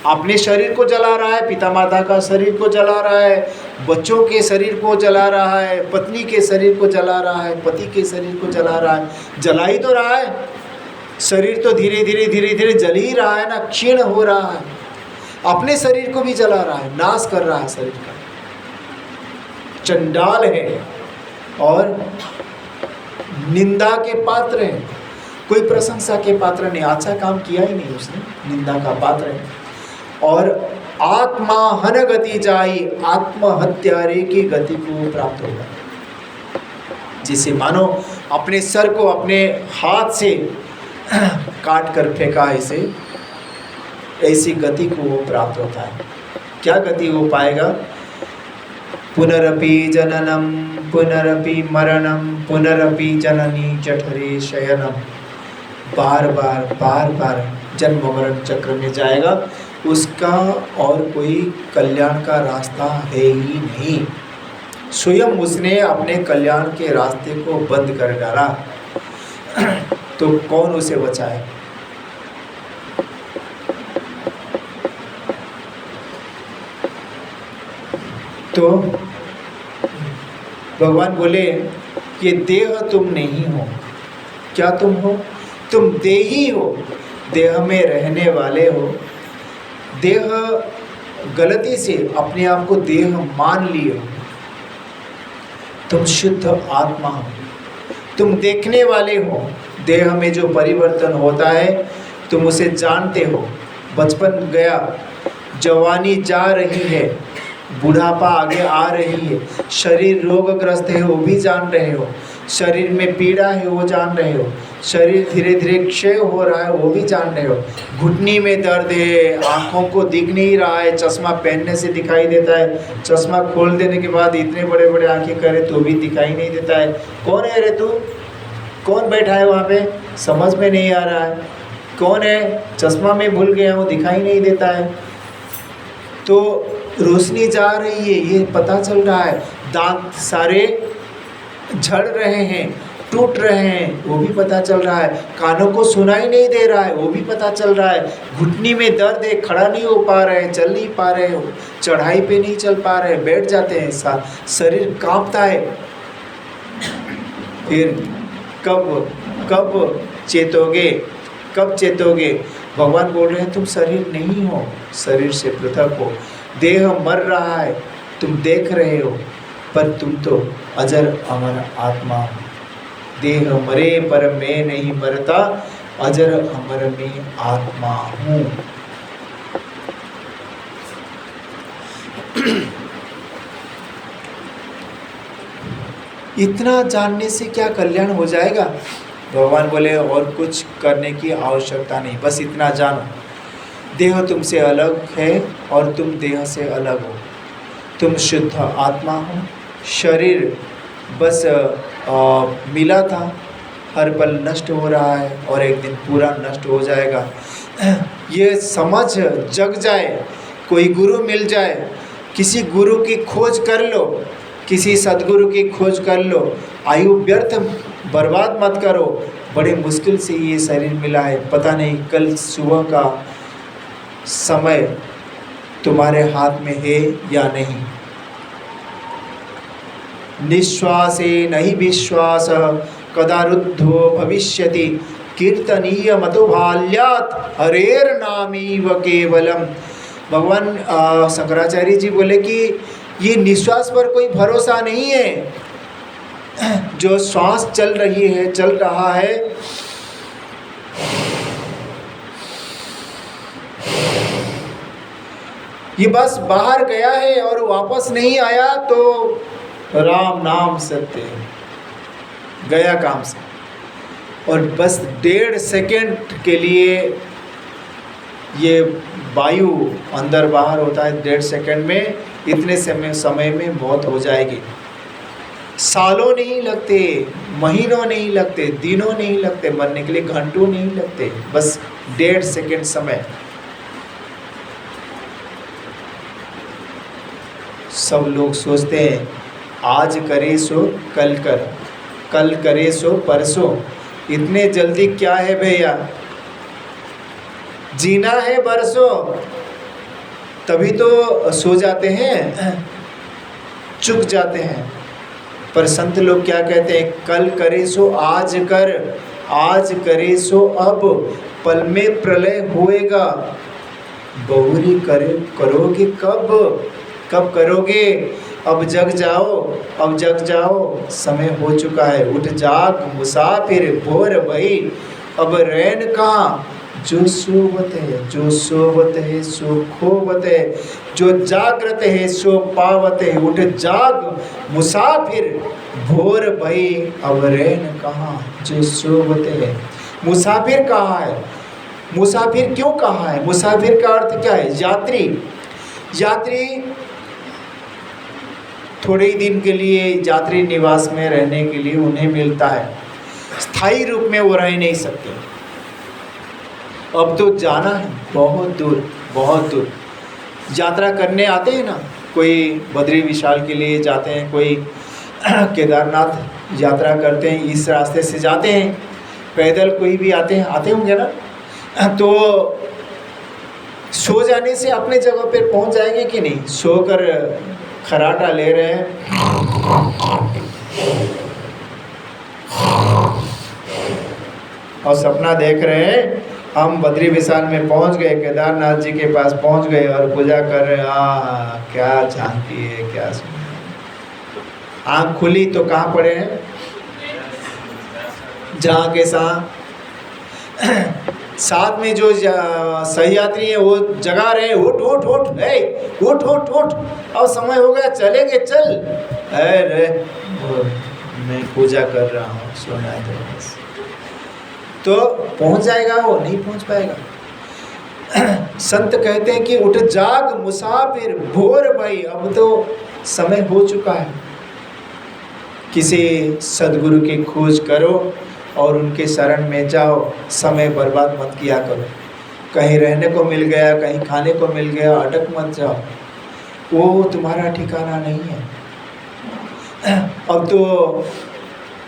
अपने शरीर को जला रहा है, पिता माता का शरीर को जला रहा है, बच्चों के शरीर को जला रहा है, पत्नी के शरीर को जला रहा है, पति के शरीर को जला रहा है। जला ही तो रहा है, शरीर तो धीरे धीरे जल ही रहा है ना, क्षीण हो रहा है। अपने शरीर को भी जला रहा है, नाश कर रहा है शरीर का। चंडाल है और निंदा के पात्र हैं, कोई प्रशंसा के पात्र नहीं, अच्छा काम किया ही नहीं उसने, निंदा का पात्र है। और आत्मा हन गति जाई, आत्महत्यारे की गति को प्राप्त होगा। जिसे मानो अपने सर को अपने हाथ से काट कर फेंका, ऐसी गति को वो प्राप्त होता है। क्या गति वो पाएगा, पुनरपि जननम पुनरपि मरणम पुनरपि जननी जठरे शयनम, बार बार जन्म मरण चक्र में जाएगा। उसका और कोई कल्याण का रास्ता है ही नहीं। स्वयं उसने अपने कल्याण के रास्ते को बंद कर डाला, तो कौन उसे बचाए। तो भगवान बोले कि देह तुम नहीं हो। क्या तुम हो, तुम देही हो, देह में रहने वाले हो। देह गलती से अपने आप को देह मान लिए हो, तुम शुद्ध आत्मा हो, तुम देखने वाले हो। देह में जो परिवर्तन होता है तुम उसे जानते हो। बचपन गया, जवानी जा रही है, बुढ़ापा आगे आ रही है, शरीर रोगग्रस्त है वो भी जान रहे हो, शरीर में पीड़ा है वो जान रहे हो, शरीर धीरे धीरे क्षय हो रहा है वो भी जान रहे हो, घुटनी में दर्द है, आँखों को दिख नहीं रहा है, चश्मा पहनने से दिखाई देता है, चश्मा खोल देने के बाद इतने बड़े बड़े आँखें करे तो भी दिखाई नहीं देता है। कौन है रे तू, कौन बैठा है वहाँ पे, समझ में नहीं आ रहा है, कौन है, चश्मा में भूल गया हूँ, दिखाई नहीं देता है। तो रोशनी जा रही है ये पता चल रहा है, दांत सारे झड़ रहे हैं, टूट रहे हैं वो भी पता चल रहा है, कानों को सुनाई नहीं दे रहा है वो भी पता चल रहा है, घुटनी में दर्द है, खड़ा नहीं हो पा रहे, चल नहीं पा रहे हो, चढ़ाई पे नहीं चल पा रहे, बैठ जाते हैं, शरीर कांपता है। फिर कब चेतोगे, कब चेतोगे। भगवान बोल रहे हैं तुम शरीर नहीं हो, शरीर से पृथक हो, देह मर रहा है तुम देख रहे हो, पर तुम तो अजर अमर आत्मा हो। देह मरे पर मैं नहीं मरता, अजर अमर में आत्मा हूँ। इतना जानने से क्या कल्याण हो जाएगा? भगवान बोले और कुछ करने की आवश्यकता नहीं, बस इतना जानो, देह तुमसे अलग है और तुम देह से अलग हो। तुम शुद्ध आत्मा हो। शरीर बस मिला था, हर पल नष्ट हो रहा है और एक दिन पूरा नष्ट हो जाएगा। ये समझ जग जाए, कोई गुरु मिल जाए, किसी गुरु की खोज कर लो, किसी सद्गुरु की खोज कर लो। आयु व्यर्थ बर्बाद मत करो। बड़ी मुश्किल से ये शरीर मिला है, पता नहीं कल सुबह का समय तुम्हारे हाथ में है या नहीं। निश्वासे नहीं विश्वास कदा रुद्धो भविष्यति, कीर्तनीय मतो बाल्यात् हरेर नामीव केवलम। भगवान शंकराचार्य जी बोले कि ये निश्वास पर कोई भरोसा नहीं है। जो श्वास चल रही है, चल रहा है, ये बस बाहर गया है और वापस नहीं आया तो राम नाम सत्य है, गया काम से। और बस 1.5 सेकेंड के लिए ये वायु अंदर बाहर होता है, 1.5 सेकेंड में, इतने समय में मौत हो जाएगी। सालों नहीं लगते, महीनों नहीं लगते, दिनों नहीं लगते मरने के लिए, घंटों नहीं लगते, बस 1.5 सेकेंड समय। सब लोग सोचते हैं आज करे सो कल कर, कल करे सो परसों। इतने जल्दी क्या है भैया? जीना है बरसों, तभी तो सो जाते हैं, चुक जाते हैं। पर संत लोग क्या कहते हैं? कल करे सो आज कर, आज करे सो अब, पल में प्रलय होएगा। बहुरी करोगे कब? कब करोगे? अब जग जाओ, अब जग जाओ, समय हो चुका है। उठ जाग मुसाफिर भोर भई, अब रैन कहाँ? जो सोवत है, जो सोवत है सो खोवत है, जो जागृत है सो पावत है। उठ जाग मुसाफिर भोर भई, अब रैन कहाँ? जो सोवत है। मुसाफिर कहाँ है? मुसाफिर क्यों कहाँ है? मुसाफिर का अर्थ क्या है? यात्री। यात्री थोड़े ही दिन के लिए यात्री निवास में रहने के लिए उन्हें मिलता है, स्थायी रूप में वो रह नहीं सकते। अब तो जाना है बहुत दूर, बहुत दूर। यात्रा करने आते हैं ना, कोई बद्री विशाल के लिए जाते हैं, कोई केदारनाथ यात्रा करते हैं, इस रास्ते से जाते हैं, पैदल कोई भी आते हैं, आते होंगे ना। तो सो जाने से अपने जगह पर पहुंच जाएंगे कि नहीं? सोकर खराटा ले रहे हैं, और सपना देख रहे हैं हम बद्री विशाल में पहुंच गए, केदारनाथ जी के पास पहुंच गए और पूजा कर रहे हैं। क्या झांकी है, क्या सुन। आँख खुली तो कहाँ पड़े हैं? जहाँ के साथ में जो सही यात्री है वो जगा रहे, उठ उठ उठ, उठ उठ उठ, अब समय हो गया, चलेंगे, चल। अरे मैं पूजा कर रहा हूँ, सोना है तो पहुंच जाएगा, वो नहीं पहुंच पाएगा। संत कहते हैं कि उठ जाग मुसाफिर भोर भई, अब तो समय हो चुका है। किसी सद्गुरु की खोज करो और उनके शरण में जाओ, समय बर्बाद मत किया करो। कहीं रहने को मिल गया, कहीं खाने को मिल गया, अटक मत जाओ, वो तुम्हारा ठिकाना नहीं है। अब तो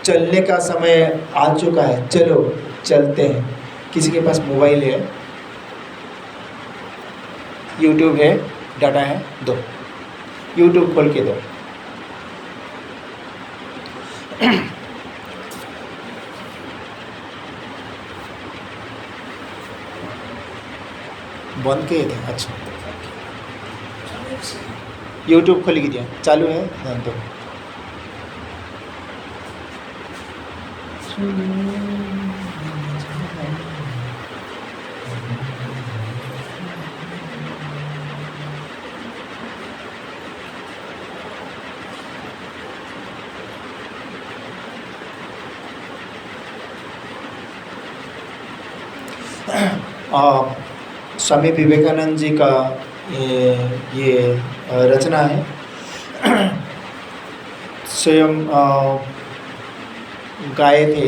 चलने का समय आ चुका है, चलो चलते हैं। किसी के पास मोबाइल है, यूट्यूब है, डाटा है, दो, यूट्यूब खोल के दो। बंद किए थे? अच्छा, यूट्यूब खोल के दिया, चालू है, ध्यान दो। स्वामी विवेकानंद जी का ये रचना है। स्वयं गाए थे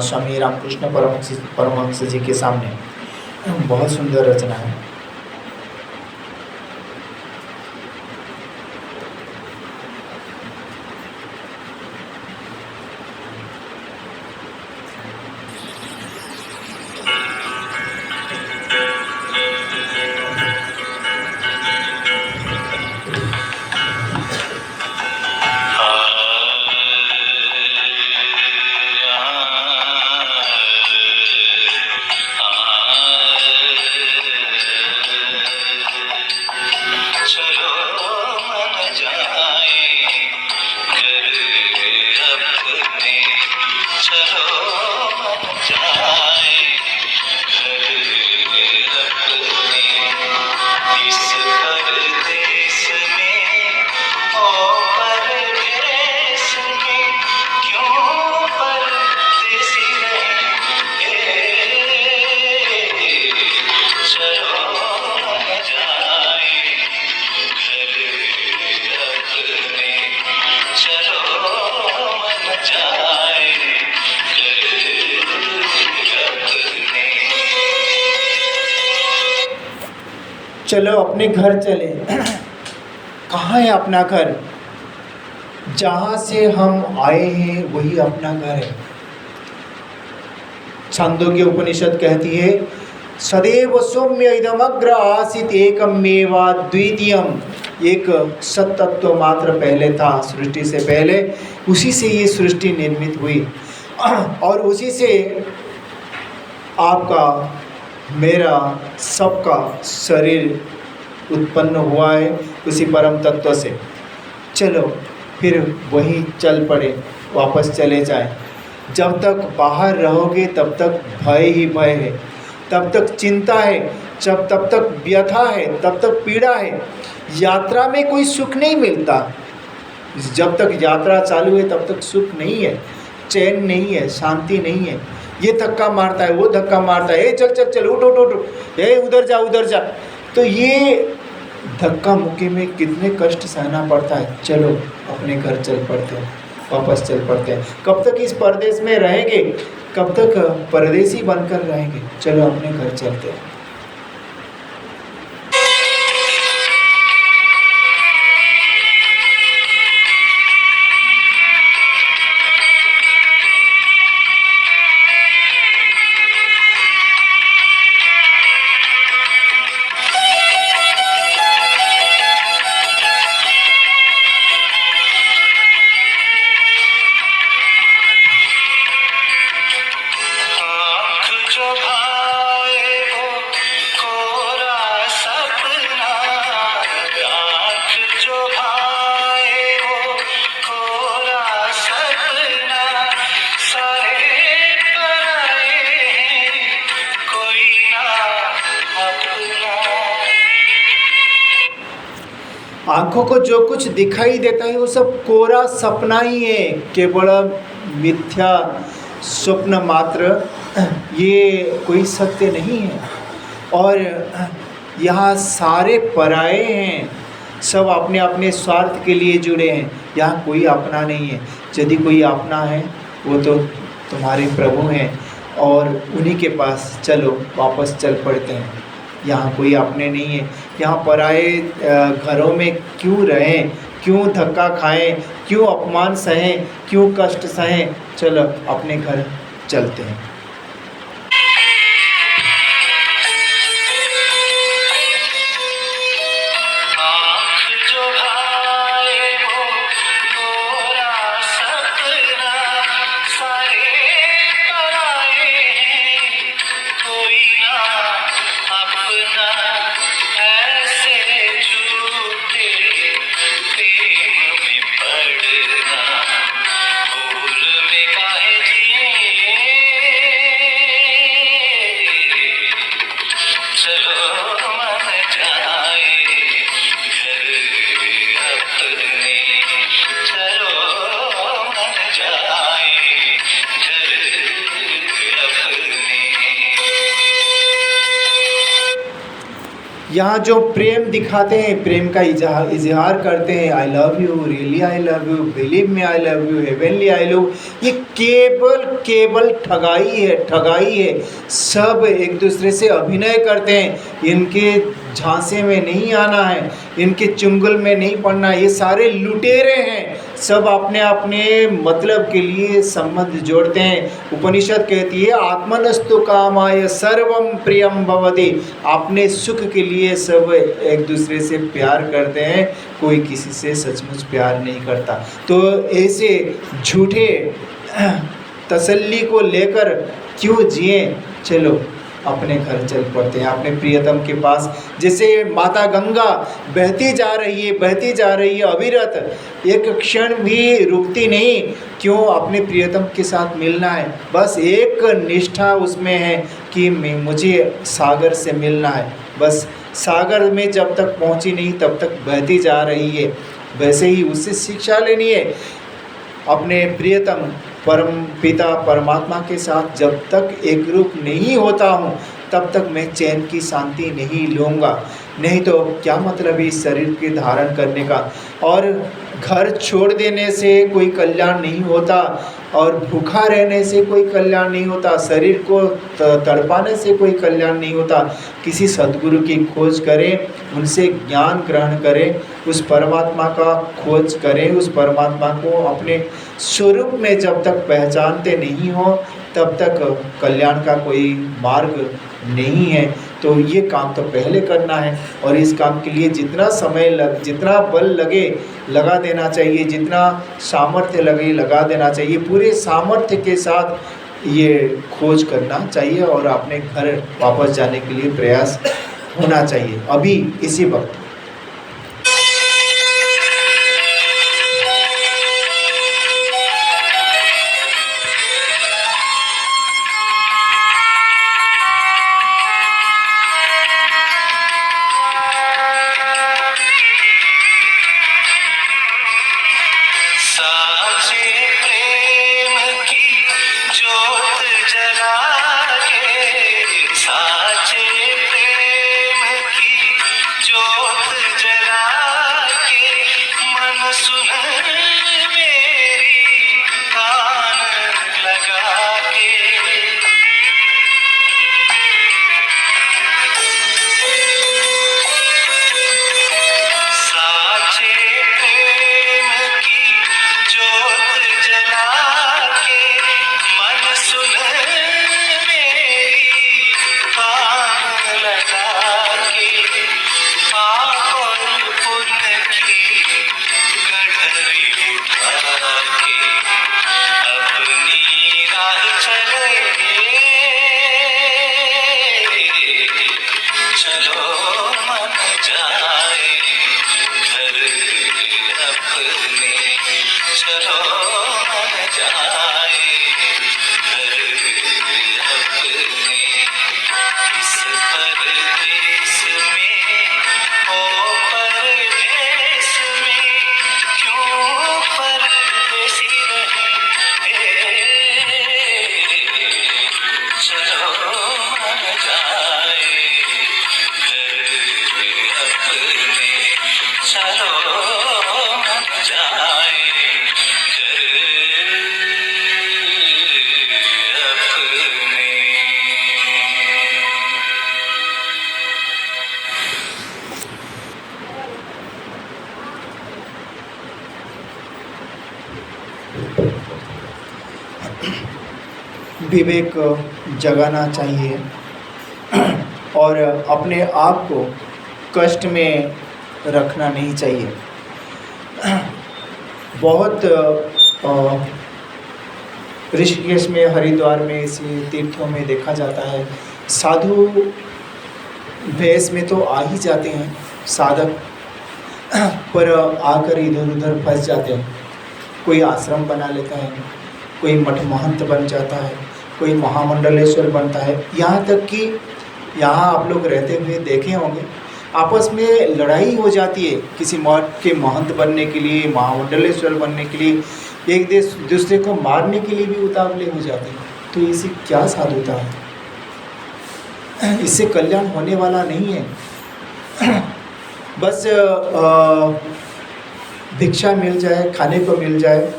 स्वामी रामकृष्ण परमहंस जी के सामने। बहुत सुंदर रचना है। चलो अपने घर चले। कहाँ है अपना घर? जहाँ से हम आए हैं वही अपना घर है। छांदोग्य उपनिषद कहती है, सदैव सौम्य इदमग्र आसीत एकमेवा द्वितीयम। एक सत्तत्व मात्र पहले था सृष्टि से पहले, उसी से ये सृष्टि निर्मित हुई और उसी से आपका मेरा सबका शरीर उत्पन्न हुआ है, उसी परम तत्व से। चलो फिर वही चल पड़े, वापस चले जाए। जब तक बाहर रहोगे तब तक भय ही भय है, तब तक चिंता है, तब तक व्यथा है, तब तक पीड़ा है। यात्रा में कोई सुख नहीं मिलता। जब तक यात्रा चालू है तब तक सुख नहीं है, चैन नहीं है, शांति नहीं है। ये धक्का मारता है, वो धक्का मारता है, चल चल चल, उठ उठ उठ, उधर जा उधर जा। तो ये धक्का मुक्की में कितने कष्ट सहना पड़ता है। चलो अपने घर चल पड़ते हैं, वापस चल पड़ते हैं। कब तक इस परदेश में रहेंगे, कब तक परदेसी बनकर रहेंगे। चलो अपने घर चलते हैं। आँखों को जो कुछ दिखाई देता है वो सब कोरा सपना ही है, केवल मिथ्या स्वप्न मात्र। ये कोई सत्य नहीं है। और यहाँ सारे पराये हैं, सब अपने अपने स्वार्थ के लिए जुड़े हैं। यहाँ कोई अपना नहीं है। यदि कोई अपना है वो तो तुम्हारे प्रभु हैं और उन्हीं के पास चलो वापस चल पड़ते हैं। यहाँ कोई अपने नहीं है। यहाँ पराए घरों में क्यों रहें, क्यों धक्का खाएं, क्यों अपमान सहें, क्यों कष्ट सहें। चलो अपने घर चलते हैं। यहाँ जो प्रेम दिखाते हैं, प्रेम का इजहार करते हैं, I love you, really I love you, believe me I love you, heavenly I love, ये केवल केवल ठगाई है। सब एक दूसरे से अभिनय करते हैं, इनके झांसे में नहीं आना है, इनके चुंगल में नहीं पड़ना है। ये सारे लुटेरे हैं, सब अपने अपने मतलब के लिए संबंध जोड़ते हैं। उपनिषद कहती है आत्मनस्तु कामाय सर्वम प्रियम भवति, अपने सुख के लिए सब एक दूसरे से प्यार करते हैं, कोई किसी से सचमुच प्यार नहीं करता। तो ऐसे झूठे तसल्ली को लेकर क्यों जिए, चलो अपने घर चल पड़ते हैं, अपने प्रियतम के पास। जैसे माता गंगा बहती जा रही है अविरत, एक क्षण भी रुकती नहीं, क्यों, अपने प्रियतम के साथ मिलना है। बस एक निष्ठा उसमें है कि मुझे सागर से मिलना है, बस सागर में जब तक पहुंची नहीं तब तक बहती जा रही है। वैसे ही उससे शिक्षा लेनी है। अपने प्रियतम परम पिता परमात्मा के साथ जब तक एक रूप नहीं होता हूँ तब तक मैं चैन की शांति नहीं लूँगा। नहीं तो क्या मतलब है इस शरीर के धारण करने का। और घर छोड़ देने से कोई कल्याण नहीं होता, और भूखा रहने से कोई कल्याण नहीं होता, शरीर को तड़पाने से कोई कल्याण नहीं होता। किसी सद्गुरु की खोज करें, उनसे ज्ञान ग्रहण करें, उस परमात्मा का खोज करें, उस परमात्मा को अपने स्वरूप में जब तक पहचानते नहीं हो तब तक कल्याण का कोई मार्ग नहीं है। तो ये काम तो पहले करना है, और इस काम के लिए जितना समय जितना बल लगे लगा देना चाहिए, जितना सामर्थ्य लगे लगा देना चाहिए। पूरे सामर्थ्य के साथ ये खोज करना चाहिए और अपने घर वापस जाने के लिए प्रयास होना चाहिए अभी इसी वक्त। विवेक जगाना चाहिए और अपने आप को कष्ट में रखना नहीं चाहिए। बहुत ऋषिकेश में, हरिद्वार में, ऐसे तीर्थों में देखा जाता है, साधु वेश में तो आ ही जाते हैं साधक, पर आकर इधर उधर फंस जाते हैं। कोई आश्रम बना लेता है, कोई मठ महंत बन जाता है, कोई महामंडलेश्वर बनता है। यहाँ तक कि यहाँ आप लोग रहते हुए देखे होंगे, आपस में लड़ाई हो जाती है किसी मठ के महंत बनने के लिए, महामंडलेश्वर बनने के लिए, एक दूसरे को मारने के लिए भी उतावले हो जाते हैं। तो इससे क्या साधुता है? इससे कल्याण होने वाला नहीं है। बस भिक्षा मिल जाए, खाने को मिल जाए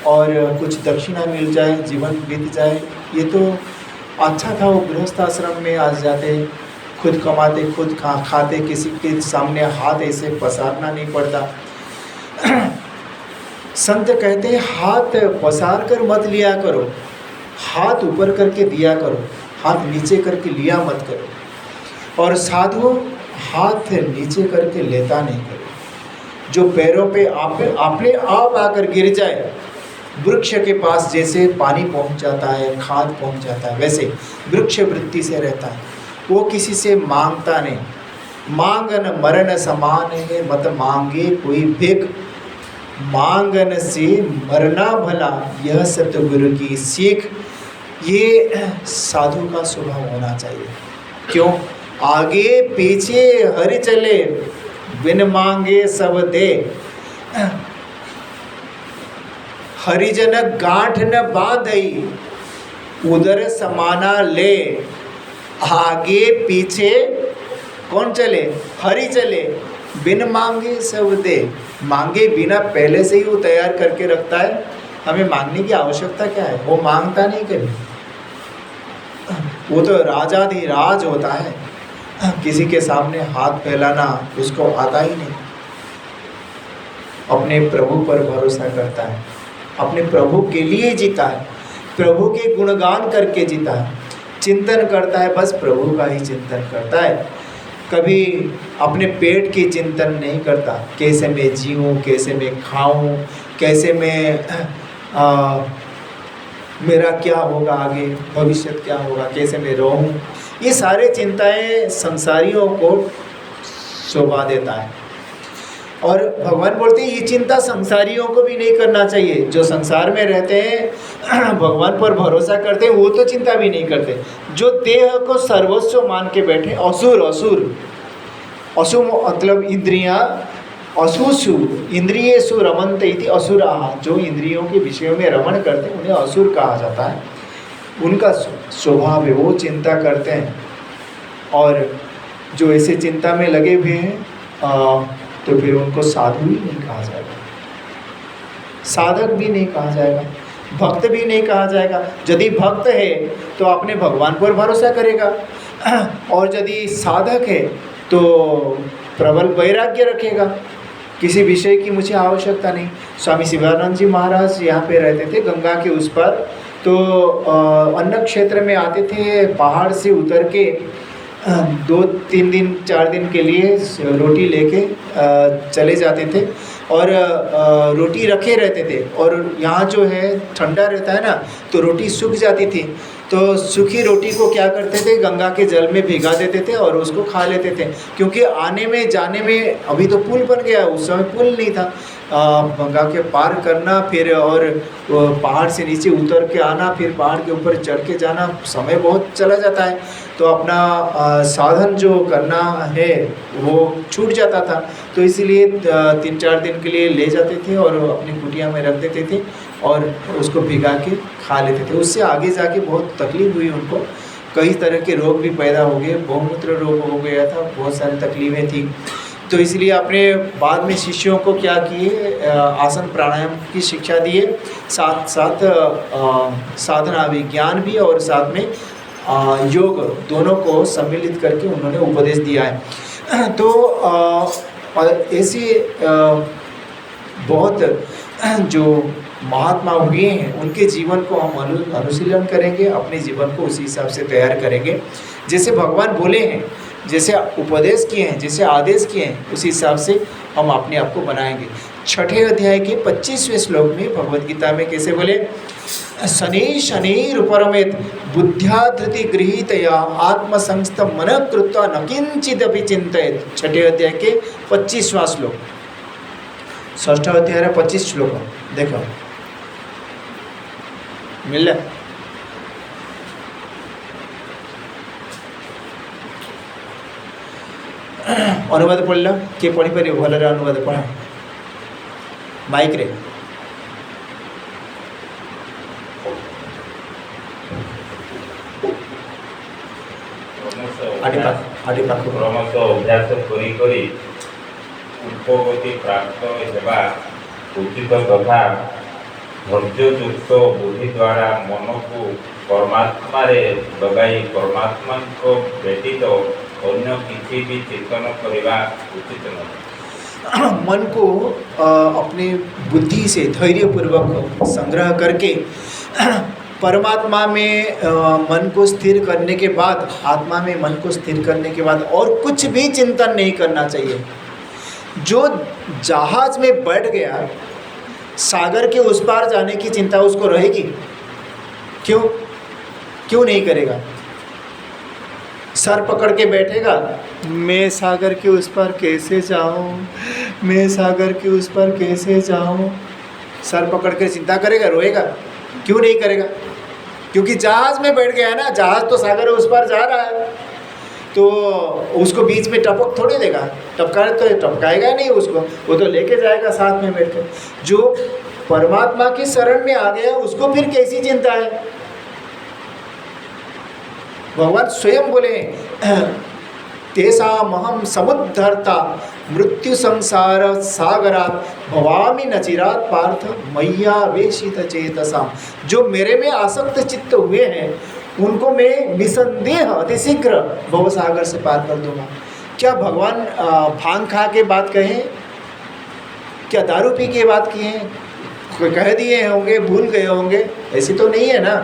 और कुछ दक्षिणा मिल जाए, जीवन बीत जाए, ये तो अच्छा था। वो गृहस्थ आश्रम में आ जाते, खुद कमाते, खुद खाते, किसी के सामने हाथ ऐसे पसारना नहीं पड़ता। संत कहते हैं हाथ पसार कर मत लिया करो, हाथ ऊपर करके दिया करो, हाथ नीचे करके लिया मत करो। और साधु हाथ नीचे करके लेता नहीं करो। जो पैरों पे अपने आप आकर गिर जाए, वृक्ष के पास जैसे पानी पहुंच जाता है, खाद पहुंच जाता है, वैसे वृक्ष वृत्ति से रहता है। वो किसी से मांगता नहीं। मांगन मरण समान है, मत मांगे कोई भिख, मांगन से मरना भला, यह सतगुरु की सीख। ये साधु का स्वभाव होना चाहिए। क्यों? आगे पीछे हरि चले, बिन मांगे सब दे। हरिजन गांठ न बांधई, उदर समाना ले। आगे पीछे कौन चले? हरि चले, बिन मांगे सब दे। मांगे बिना पहले से ही वो तैयार करके रखता है, हमें मांगने की आवश्यकता क्या है? वो मांगता नहीं कभी, वो तो राजाधिराज होता है। किसी के सामने हाथ फैलाना उसको आता ही नहीं। अपने प्रभु पर भरोसा करता है, अपने प्रभु के लिए जीता है, प्रभु के गुणगान करके जीता है, चिंतन करता है, बस प्रभु का ही चिंतन करता है। कभी अपने पेट की चिंतन नहीं करता, कैसे मैं जीऊँ, कैसे मैं खाऊं, कैसे मैं मेरा क्या होगा आगे, भविष्य क्या होगा, कैसे मैं रहूं। ये सारे चिंताएं संसारियों को शोभा देता है। और भगवान बोलते हैं ये चिंता संसारियों को भी नहीं करना चाहिए। जो संसार में रहते हैं, भगवान पर भरोसा करते हैं, वो तो चिंता भी नहीं करते। जो देह को सर्वस्व मान के बैठे, असु मतलब इंद्रियां, असुसु इंद्रियेषु रमन्ते इति असुराः। जो इंद्रियों के विषयों में रमण करते हैं उन्हें असुर कहा जाता है। उनका स्वभाव है, वो चिंता करते हैं। और जो ऐसे चिंता में लगे हुए हैं तो फिर उनको साधु भी नहीं कहा जाएगा, साधक भी नहीं कहा जाएगा, भक्त भी नहीं कहा जाएगा। यदि भक्त है तो अपने भगवान पर भरोसा करेगा, और यदि साधक है तो प्रबल वैराग्य रखेगा, किसी विषय की मुझे आवश्यकता नहीं। स्वामी शिवानंद जी महाराज यहाँ पे रहते थे गंगा के उस पर, तो अन्न क्षेत्र में आते थे, पहाड़ से उतर के 2-3 दिन 4 दिन के लिए रोटी लेके चले जाते थे, और रोटी रखे रहते थे। और यहाँ जो है ठंडा रहता है ना, तो रोटी सूख जाती थी, तो सूखी रोटी को क्या करते थे, गंगा के जल में भिगा देते थे और उसको खा लेते थे। क्योंकि आने में जाने में, अभी तो पुल बन गया, उस समय पुल नहीं था, गंगा के पार करना, फिर और पहाड़ से नीचे उतर के आना, फिर पहाड़ के ऊपर चढ़ के जाना, समय बहुत चला जाता है। तो अपना साधन जो करना है वो छूट जाता था। तो इसीलिए 3-4 दिन के लिए ले जाते थे और अपनी कुटिया में रख देते थे और उसको भिगा के खा लेते थे। उससे आगे जाके बहुत तकलीफ हुई उनको, कई तरह के रोग भी पैदा हो गए, बहुमूत्र रोग हो गया था, बहुत सारी तकलीफ़ें थी। तो इसलिए अपने बाद में शिष्यों को क्या किए, आसन प्राणायाम की शिक्षा दिए, साथ साथ साधना विज्ञान भी, और साथ में योग, दोनों को सम्मिलित करके उन्होंने उपदेश दिया है। तो ऐसे बहुत जो महात्मा हुए हैं उनके जीवन को हम अनुशीलन करेंगे, अपने जीवन को उसी हिसाब से तैयार करेंगे। जैसे भगवान बोले हैं, जैसे उपदेश किए हैं, जैसे आदेश किए हैं, उसी हिसाब से हम अपने आप को बनाएंगे। 6 अध्याय के 25वें श्लोक में भगवद गीता में कैसे बोले, शनि शनिरुपरमेत बुद्ध्या धृति गृहीतया आत्मसंस्थ मन कृत्वा न किंचिदपि चिंतयेत। 6 अध्याय के 25वां श्लोक, 6 अध्याय 25 श्लोक देखो, मिल रहा? अनुवाद पढ़ल किए पढ़ी पारे, भलरे अनुवाद पढ़ा माइक रे। आगे पास आगे पाख क्रमश अभ्यास करी करी उपगति प्राप्त हेबा उचित तथा धैर्ययुक्त बुद्धि द्वारा मन को परमात्मा रे लगाई परमात्मा को व्यतीत अन्य किसी भी चिंतन करवा उचित नहीं। मन को अपने बुद्धि से धैर्यपूर्वक संग्रह करके परमात्मा में मन को स्थिर करने के बाद, आत्मा में मन को स्थिर करने के बाद और कुछ भी चिंतन नहीं करना चाहिए। जो जहाज में बैठ गया, सागर के उस पार जाने की चिंता उसको रहेगी? क्यों नहीं करेगा? सर पकड़ के बैठेगा, मैं सागर के उस पार कैसे जाऊं, मैं सागर के उस पार कैसे जाऊं, सर पकड़ के चिंता करेगा, रोएगा? क्यों नहीं करेगा? क्योंकि जहाज में बैठ गया है ना, जहाज तो सागर उस पार जा रहा है, तो उसको बीच में टपक थोड़ी देगा, टपकाएगा नहीं उसको, वो तो लेके जाएगा साथ में बैठ कर। जो परमात्मा की शरण में आ गया उसको फिर कैसी चिंता है? भगवान स्वयं बोले, तेषामहं समुद्धर्ता मृत्यु संसार सागरात भवामि न चिरात पार्थ मय्यावेशित चेतसाम। जो मेरे में आसक्त चित्त हुए हैं उनको मैं निसंदेह अतिशीघ्र भव सागर से पार कर दूंगा। क्या भगवान भांग खा के बात कहें? क्या दारू पी के बात किए हैं? कह दिए होंगे, भूल गए होंगे? ऐसी तो नहीं है ना।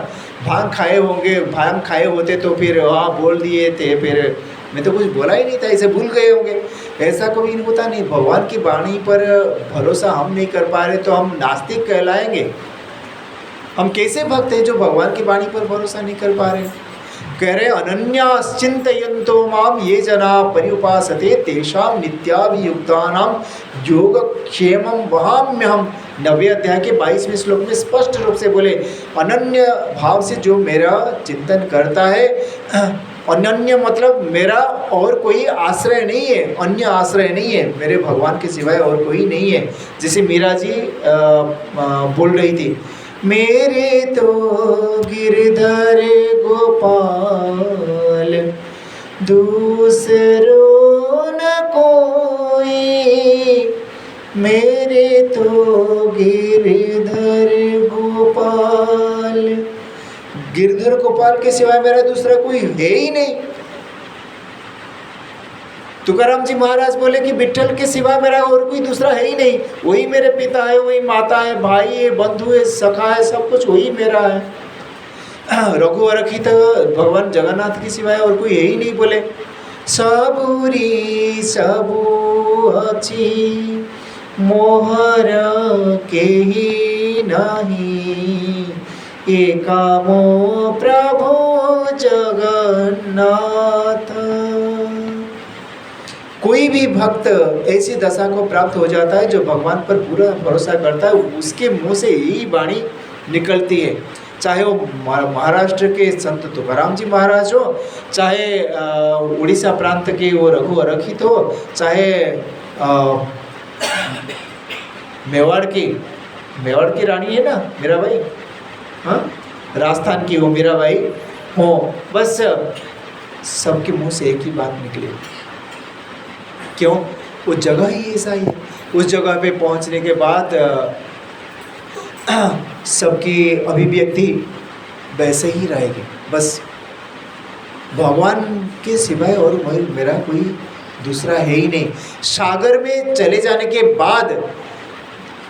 भांग खाए होंगे, भांग खाए होते तो फिर बोल दिए थे, फिर मैं तो कुछ बोला ही नहीं था, ऐसे भूल गए होंगे, ऐसा कभी नहीं होता। नहीं, भगवान की वाणी पर भरोसा हम नहीं कर पा रहे तो हम नास्तिक कहलाएंगे। हम कैसे भक्त हैं जो भगवान की वाणी पर भरोसा नहीं कर पा रहे? कह रहे अनन्याश्चिन्तयन्तो माम ये जना पर्युपासते तेषां नित्याभियुक्तानां योगक्षेमं वहाम्यहम्। 90वें अध्याय के 22वें श्लोक में स्पष्ट रूप से बोले, अनन्य भाव से जो मेरा चिंतन करता है, अनन्य मतलब मेरा और कोई आश्रय नहीं है, अन्य आश्रय नहीं है, मेरे भगवान के सिवाय और कोई नहीं है। जैसे मीरा जी बोल रही थी, मेरे तो गिरधर गोपाल दूसरो न कोई, मेरे तो गिरधर गोपाल, गिरधर गोपाल के सिवाय मेरा दूसरा कोई है ही नहीं। तुकाराम जी महाराज बोले कि विठ्ठल के सिवा मेरा और कोई दूसरा है ही नहीं, वही मेरे पिता है, वही माता है, भाई है, बंधु है, सखा है, सब कुछ वही मेरा है। रघुवरखित भगवान जगन्नाथ के सिवाय और कोई है ही नहीं। बोले सबूरी सबू अच्छी मोहर के ही नहीं, एकामो प्रभु जगन्नाथ। कोई भी भक्त ऐसी दशा को प्राप्त हो जाता है जो भगवान पर पूरा भरोसा करता है, उसके मुंह से यही वाणी निकलती है। चाहे वो महाराष्ट्र के संत तुकाराम जी महाराज हो, चाहे उड़ीसा प्रांत के वो रघुवरखित हो, चाहे मेवाड़ की रानी है ना मीराबाई, हाँ, राजस्थान की वो मीराबाई हो, बस सबके मुंह से एक ही बात निकले। क्यों? वो जगह ही ऐसा ही है। उस जगह पे पहुंचने के बाद सबकी अभिव्यक्ति वैसे ही रहेगी। बस भगवान के सिवाय और मेरा कोई दूसरा है ही नहीं। सागर में चले जाने के बाद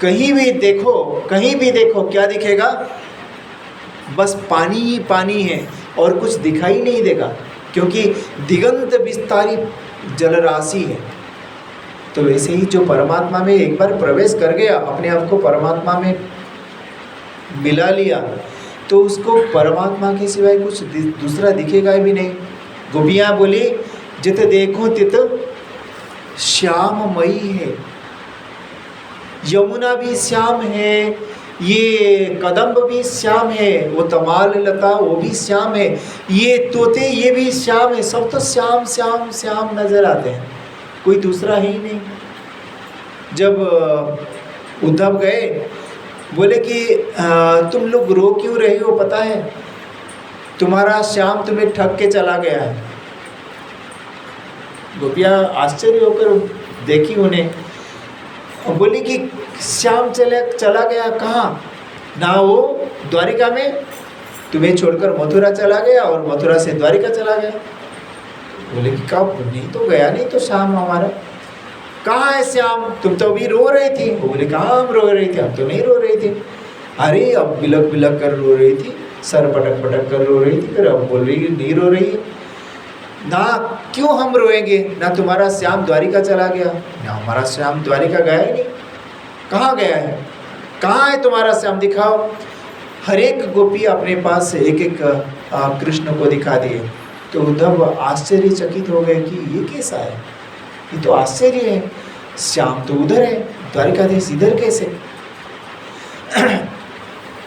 कहीं भी देखो क्या दिखेगा? बस पानी ही पानी है और कुछ दिखाई नहीं देगा, क्योंकि दिगंत विस्तारी जलराशि है। तो वैसे ही जो परमात्मा में एक बार प्रवेश कर गया, अपने आप को परमात्मा में मिला लिया, तो उसको परमात्मा के सिवाय कुछ दूसरा दिखेगा भी नहीं। गोपियाँ बोली, जित देखो तित श्याममयी है, यमुना भी श्याम है, ये कदम्ब भी श्याम है, वो तमाल लता वो भी श्याम है, ये तोते ये भी श्याम है, सब तो श्याम श्याम श्याम नजर आते हैं, कोई दूसरा ही नहीं। जब उद्धव गए, बोले कि तुम लोग रो क्यों रहे हो? पता है तुम्हारा श्याम तुम्हें ठग के चला गया है। गोपियाँ आश्चर्य होकर देखी उन्हें और बोली कि श्याम चला गया कहाँ? ना वो द्वारिका में तुम्हें छोड़कर मथुरा चला गया और मथुरा से द्वारिका चला गया। बोले कि कब? नहीं तो गया नहीं तो श्याम हमारा। कहाँ है श्याम? तुम तो अभी रो रही थी। वो बोले कहाँ हम रो रही थी, हम तो नहीं रो रही थी। अरे अब बिलक बिलक कर रो रही थी, सर पटक पटक कर रो रही थी, फिर अब बोल रही नहीं रो रही है ना। क्यों हम रोएंगे? ना तुम्हारा श्याम द्वारिका चला गया, ना हमारा श्याम द्वारिका गया ही नहीं। कहाँ गया है? कहाँ है तुम्हारा श्याम? दिखाओ। हर एक गोपी अपने पास एक एक कृष्ण को दिखा दिए। तो उद्धव आश्चर्यचकित हो गए कि ये कैसा है, ये तो आश्चर्य है, श्याम तो उधर है, द्वारिकाधीश इधर कैसे?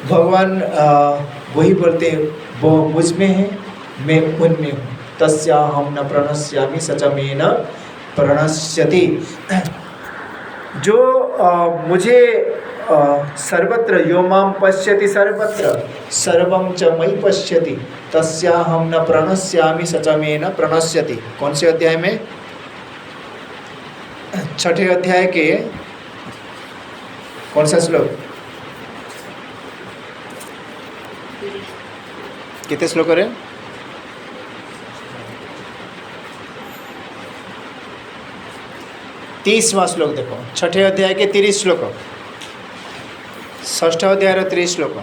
भगवान वही बोलते हैं, वो मुझ में है, मैं उनमें हूँ। तस्या हम न प्रणश्यामि सच में न प्रणश्यति। जो मुझे सर्वत्र यो मां पश्यति सर्वत्र सर्वं च मयि पश्यति तस्या हम न प्रणश्यामि सच में न प्रणश्यति। कौन से अध्याय में? 6ठे अध्याय के कौन सा श्लोक? कितने श्लोक है? 30वां श्लोक देखो, 6ठे अध्याय के 30 श्लोक, 6ठ अध्याय 30 श्लोक।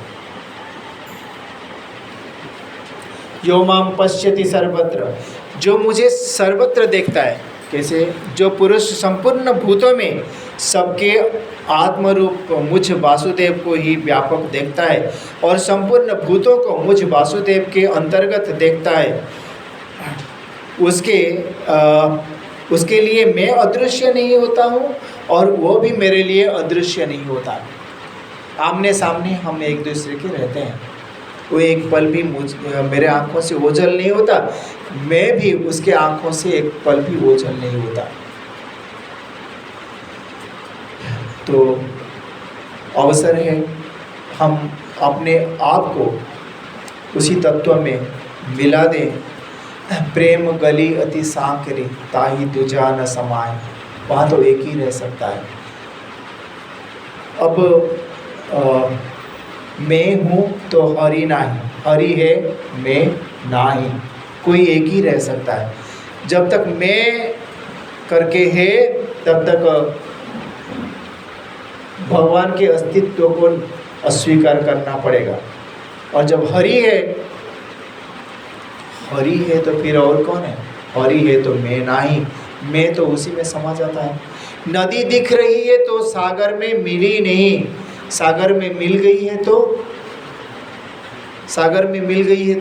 यो मां पश्यति सर्वत्र, जो मुझे सर्वत्र देखता है। कैसे? जो पुरुष संपूर्ण भूतों में सबके आत्मरूप मुझ वासुदेव को ही व्यापक देखता है और संपूर्ण भूतों को मुझ वासुदेव के अंतर्गत देखता है, उसके लिए मैं अदृश्य नहीं होता हूँ और वो भी मेरे लिए अदृश्य नहीं होता। आमने सामने हम एक दूसरे के रहते हैं। वो एक पल भी मेरे आँखों से ओझल नहीं होता, मैं भी उसके आँखों से एक पल भी ओझल नहीं होता। तो अवसर है हम अपने आप को उसी तत्व में मिला दें। प्रेम गली अति सांकरी ताही तुझा न समाए, वहाँ तो एक ही रह सकता है। अब मैं हूँ तो हरि नाही, हरि है मैं नाही, कोई एक ही रह सकता है। जब तक मैं करके है तब तक भगवान के अस्तित्व को अस्वीकार करना पड़ेगा। और जब हरि है तो फिर और कौन है? हरि है तो मैं नाही, मैं तो उसी में समा जाता है। नदी दिख रही है तो सागर में मिली नहीं, सागर में मिल गई है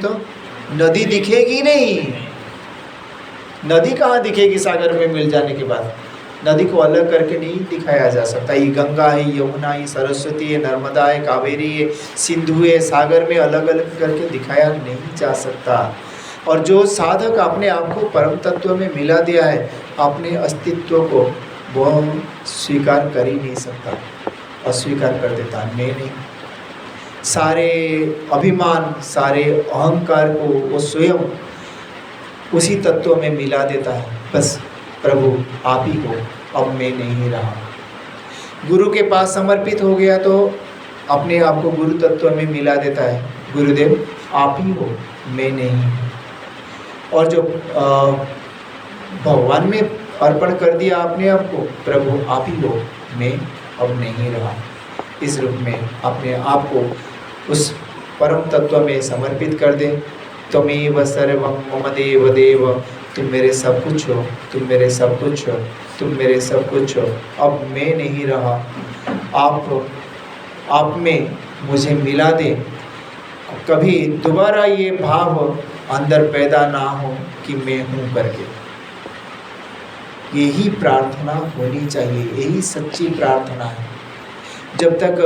तो नदी दिखेगी नहीं। नदी कहाँ दिखेगी सागर में मिल जाने के बाद? नदी को अलग करके नहीं दिखाया जा सकता। ये गंगा है, यमुना है, सरस्वती है, नर्मदा है, कावेरी है, सिंधु है, सागर में अलग अलग करके दिखाया नहीं जा सकता। और जो साधक अपने आप को परम तत्व में मिला दिया है, अपने अस्तित्व को वह स्वीकार कर ही नहीं सकता, अस्वीकार कर देता। मैं नहीं, सारे अभिमान, सारे अहंकार को वो स्वयं उसी तत्व में मिला देता है। बस प्रभु आप ही हो, अब मैं नहीं रहा। गुरु के पास समर्पित हो गया तो अपने आप को गुरु तत्व में मिला देता है। गुरुदेव आप ही हो, मैं नहीं। और जो भगवान में अर्पण कर दिया आपने आपको, प्रभु आप ही हो, मैं अब नहीं रहा। इस रूप में अपने आप को उस परम तत्व में समर्पित कर दे। त्वमेव सर्वं मम देव देव, तुम मेरे सब कुछ हो, तुम मेरे सब कुछ हो, तुम मेरे सब कुछ हो। अब मैं नहीं रहा, आप में मुझे मिला दे। कभी दोबारा ये भाव अंदर पैदा ना हो कि मैं हूँ करके। यही प्रार्थना होनी चाहिए, यही सच्ची प्रार्थना है। जब तक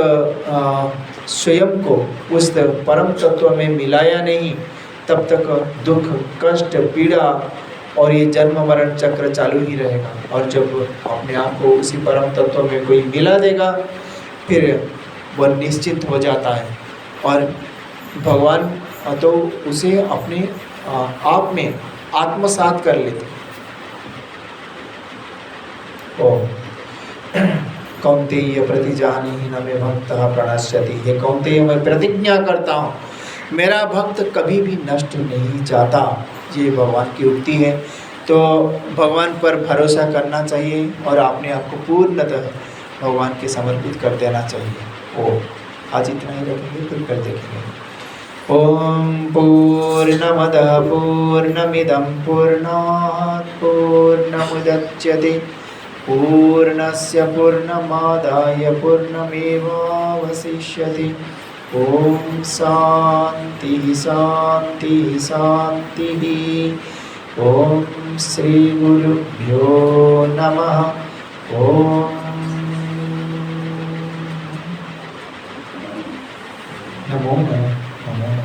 स्वयं को उस परम तत्व में मिलाया नहीं, तब तक दुख, कष्ट, पीड़ा और ये जन्म मरण चक्र चालू ही रहेगा। और जब अपने आप को उसी परम तत्व में कोई मिला देगा, फिर वह निश्चिंत हो जाता है और भगवान तो उसे अपने आप में आत्मसात कर लेते। ओम कौन्तेय प्रतिजानीहि न मे भक्तः प्रणश्यति। हे कौन्तेय, मैं प्रतिज्ञा करता हूँ मेरा भक्त कभी भी नष्ट नहीं जाता। ये भगवान की उक्ति है। तो भगवान पर भरोसा करना चाहिए और अपने आप को पूर्णतः भगवान के समर्पित कर देना चाहिए। ओ आज इतना ही रखेंगे, फिर कर देखेंगे। ओम पूर्णमदः पूर्णमिदं पूर्णात् पूर्णमुदच्यते पूर्णस्य पूर्णमादाय पूर्णमेवावशिष्यते। ओम शांति शांति शांति। ओम श्री गुरुभ्यो नमः। ओम नमो नमः।